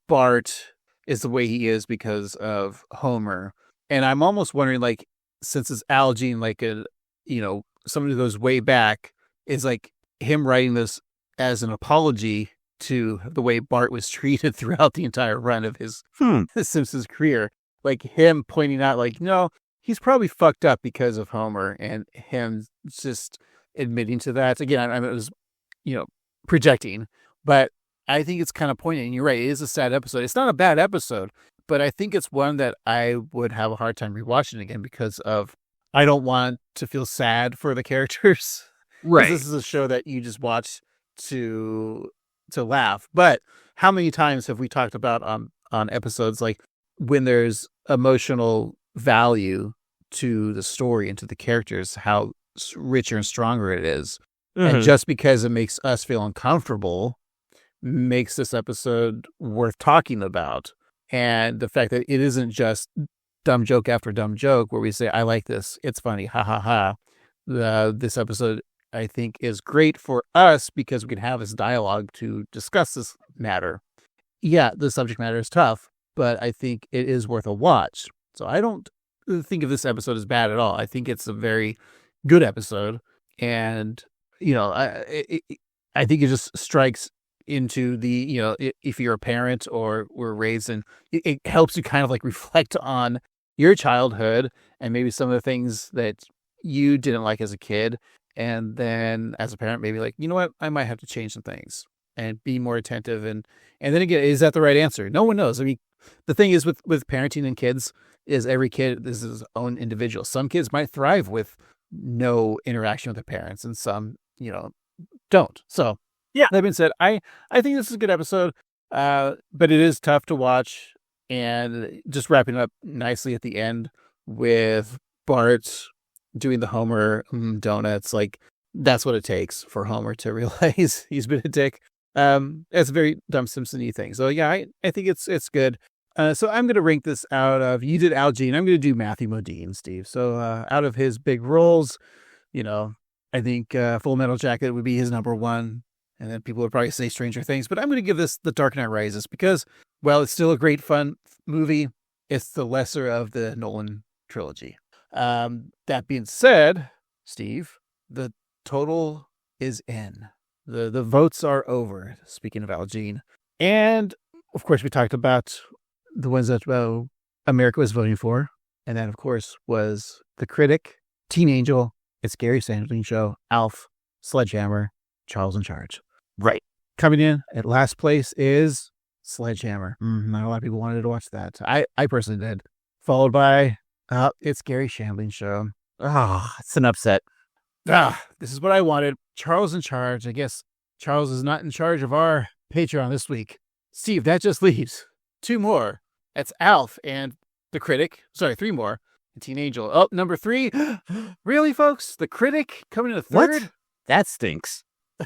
Bart is the way he is because of Homer. And I'm almost wondering, like, since it's Al Jean, like someone who goes way back, is like him writing this as an apology to the way Bart was treated throughout the entire run of his Simpsons career. Like him pointing out, like, no, he's probably fucked up because of Homer, and him just admitting to that. Again, I was, projecting, but I think it's kind of poignant. And you're right, it is a sad episode. It's not a bad episode, but I think it's one that I would have a hard time rewatching again because of, I don't want to feel sad for the characters. Right. This is a show that you just watch to laugh. But how many times have we talked about on episodes, like when there's emotional value to the story and to the characters, how richer and stronger it is. And just because it makes us feel uncomfortable makes this episode worth talking about. And the fact that it isn't just dumb joke after dumb joke where we say, I like this, it's funny, ha ha ha. This episode, I think, is great for us because we can have this dialogue to discuss this matter. Yeah, the subject matter is tough, but I think it is worth a watch. So I don't think of this episode as bad at all. I think it's a very good episode. And, I think it just strikes into the, if you're a parent or were raised, and it helps you kind of like reflect on your childhood and maybe some of the things that you didn't like as a kid. And then as a parent, maybe like, you know what, I might have to change some things and be more attentive. And then again, is that the right answer? No one knows. I mean, the thing is with parenting and kids is every kid is his own individual. Some kids might thrive with no interaction with their parents, and some, don't. So yeah, that being said, I think this is a good episode, but it is tough to watch. And just wrapping up nicely at the end with Bart doing the Homer donuts, like that's what it takes for Homer to realize he's been a dick. It's a very dumb Simpson-y thing. So yeah, I think it's good. So I'm going to rank this out of, you did Al Jean, I'm going to do Matthew Modine, Steve. So out of his big roles, I think Full Metal Jacket would be his number one. And then people would probably say Stranger Things, but I'm going to give this The Dark Knight Rises because Well, it's still a great fun movie. It's the lesser of the Nolan trilogy. That being said, Steve, the total is in. The votes are over, speaking of Al Jean. And, of course, we talked about the ones that America was voting for. And that, of course, was The Critic, Teen Angel, It's Gary Sandling Show, Alf, Sledgehammer, Charles in Charge. Right. Coming in at last place is Sledgehammer. Not a lot of people wanted to watch that. I personally did. Followed by It's Gary Shandling Show. It's an upset. This is what I wanted. Charles in Charge. I guess Charles is not in charge of our Patreon this week. Steve, that just leaves 2 more. That's Alf and The Critic. Sorry, 3 more. And Teen Angel. Oh, number 3. Really, folks? The Critic coming in a 3rd? What? That stinks.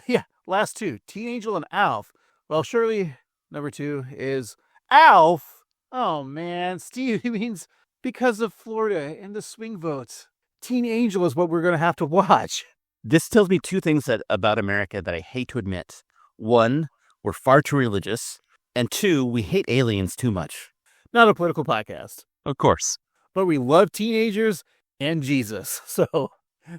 Yeah, last 2. Teen Angel and Alf. Well, surely number 2 is Alf. Oh, man. Steve, he means because of Florida and the swing votes. Teen Angel is what we're going to have to watch. This tells me 2 things about America that I hate to admit. 1, we're far too religious. And 2, we hate aliens too much. Not a political podcast. Of course. But we love teenagers and Jesus. So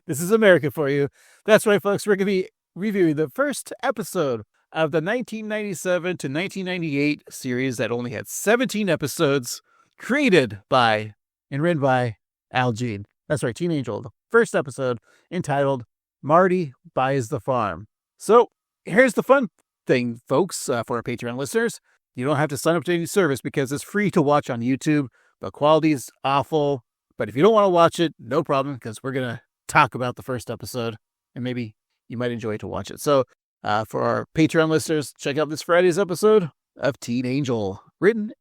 this is America for you. That's right, folks. We're going to be reviewing the first episode of the 1997 to 1998 series that only had 17 episodes, created by and written by Al Jean. That's right, Teen Angel. The first episode entitled Marty Buys the Farm. So here's the fun thing, folks, for our Patreon listeners. You don't have to sign up to any service because it's free to watch on YouTube. The quality is awful. But if you don't want to watch it, no problem, because we're going to talk about the first episode and maybe you might enjoy it to watch it. So for our Patreon listeners, check out this Friday's episode of Teen Angel, written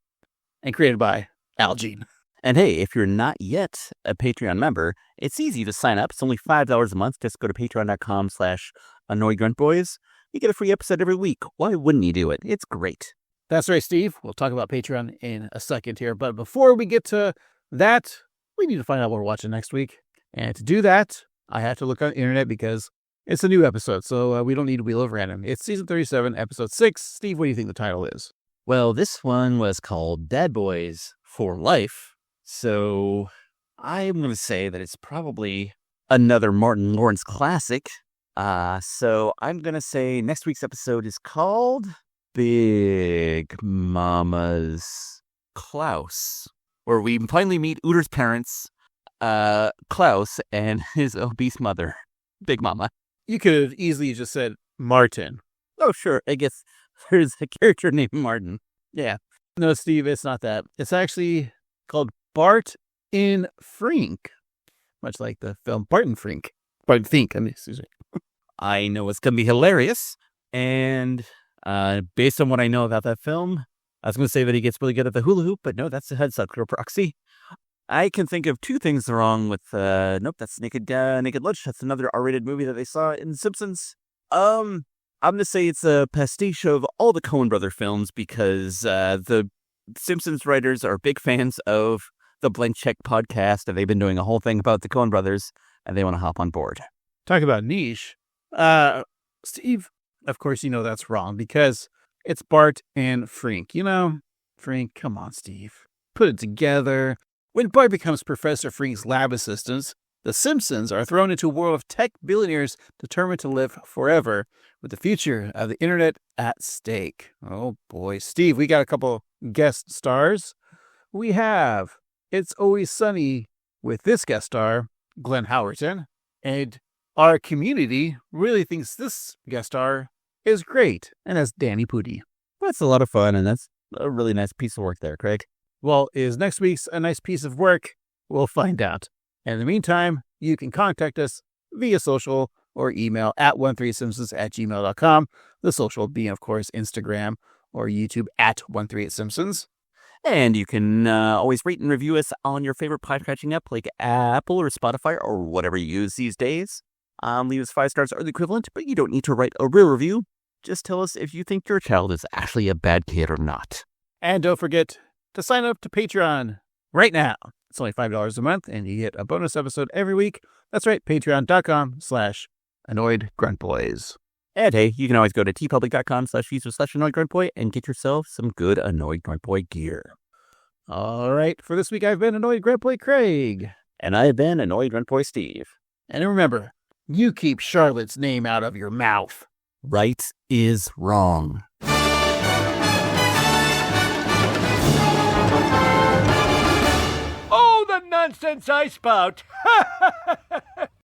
and created by Al Jean. And hey, if you're not yet a Patreon member, it's easy to sign up. It's only $5 a month. Just go to patreon.com/annoyedgruntboys. You get a free episode every week. Why wouldn't you do it? It's great. That's right, Steve. We'll talk about Patreon in a second here. But before we get to that, we need to find out what we're watching next week. And to do that, I have to look on the internet because it's a new episode. So we don't need to wheel of random. It's season 37, episode 6. Steve, what do you think the title is? Well, this one was called Bad Boys for Life. So I'm going to say that it's probably another Martin Lawrence classic. So I'm going to say next week's episode is called Big Mama's Klaus, where we finally meet Uter's parents, Klaus, and his obese mother, Big Mama. You could have easily just said Martin. Oh, sure. I guess there's a character named Martin. Yeah. No, Steve, it's not that. It's actually called Bart in Frink, much like the film Barton Frink. Barton Fink, excuse me. I know it's going to be hilarious, and based on what I know about that film, I was going to say that he gets really good at the hula hoop, but no, that's the headsucker proxy. I can think of 2 things wrong with, nope, that's Naked Lunch. That's another R-rated movie that they saw in Simpsons. I'm going to say it's a pastiche of all the Coen brother films because the Simpsons writers are big fans of the Blank Check podcast, and they've been doing a whole thing about the Coen brothers, and they want to hop on board. Talk about niche. Steve, of course, you know that's wrong because it's Bart and Frink. You know, Frink, come on, Steve. Put it together. When Bart becomes Professor Frink's lab assistant, the Simpsons are thrown into a world of tech billionaires determined to live forever with the future of the internet at stake. Oh boy, Steve, we got a couple guest stars. We have It's Always Sunny with this guest star, Glenn Howerton, and our community really thinks this guest star is great, and that's Danny Pudi. That's a lot of fun, and that's a really nice piece of work there, Craig. Well, is next week's a nice piece of work? We'll find out. And in the meantime, you can contact us via social or email at 13simpsons@gmail.com. The social being, of course, Instagram or YouTube at 138simpsons. And you can always rate and review us on your favorite podcatching app like Apple or Spotify or whatever you use these days. Leave us 5 stars or the equivalent, but you don't need to write a real review. Just tell us if you think your child is actually a bad kid or not. And don't forget to sign up to Patreon right now. It's only $5 a month, and you get a bonus episode every week. That's right, patreon.com/annoyedgruntboys. And hey, you can always go to tpublic.com/user/AnnoyedGruntBoy and get yourself some good Annoyed Grunt Boy gear. All right, for this week, I've been Annoyed Grunt Boy Craig. And I've been Annoyed Grunt Boy Steve. And remember, you keep Charlotte's name out of your mouth. Right is wrong. Oh, the nonsense I spout!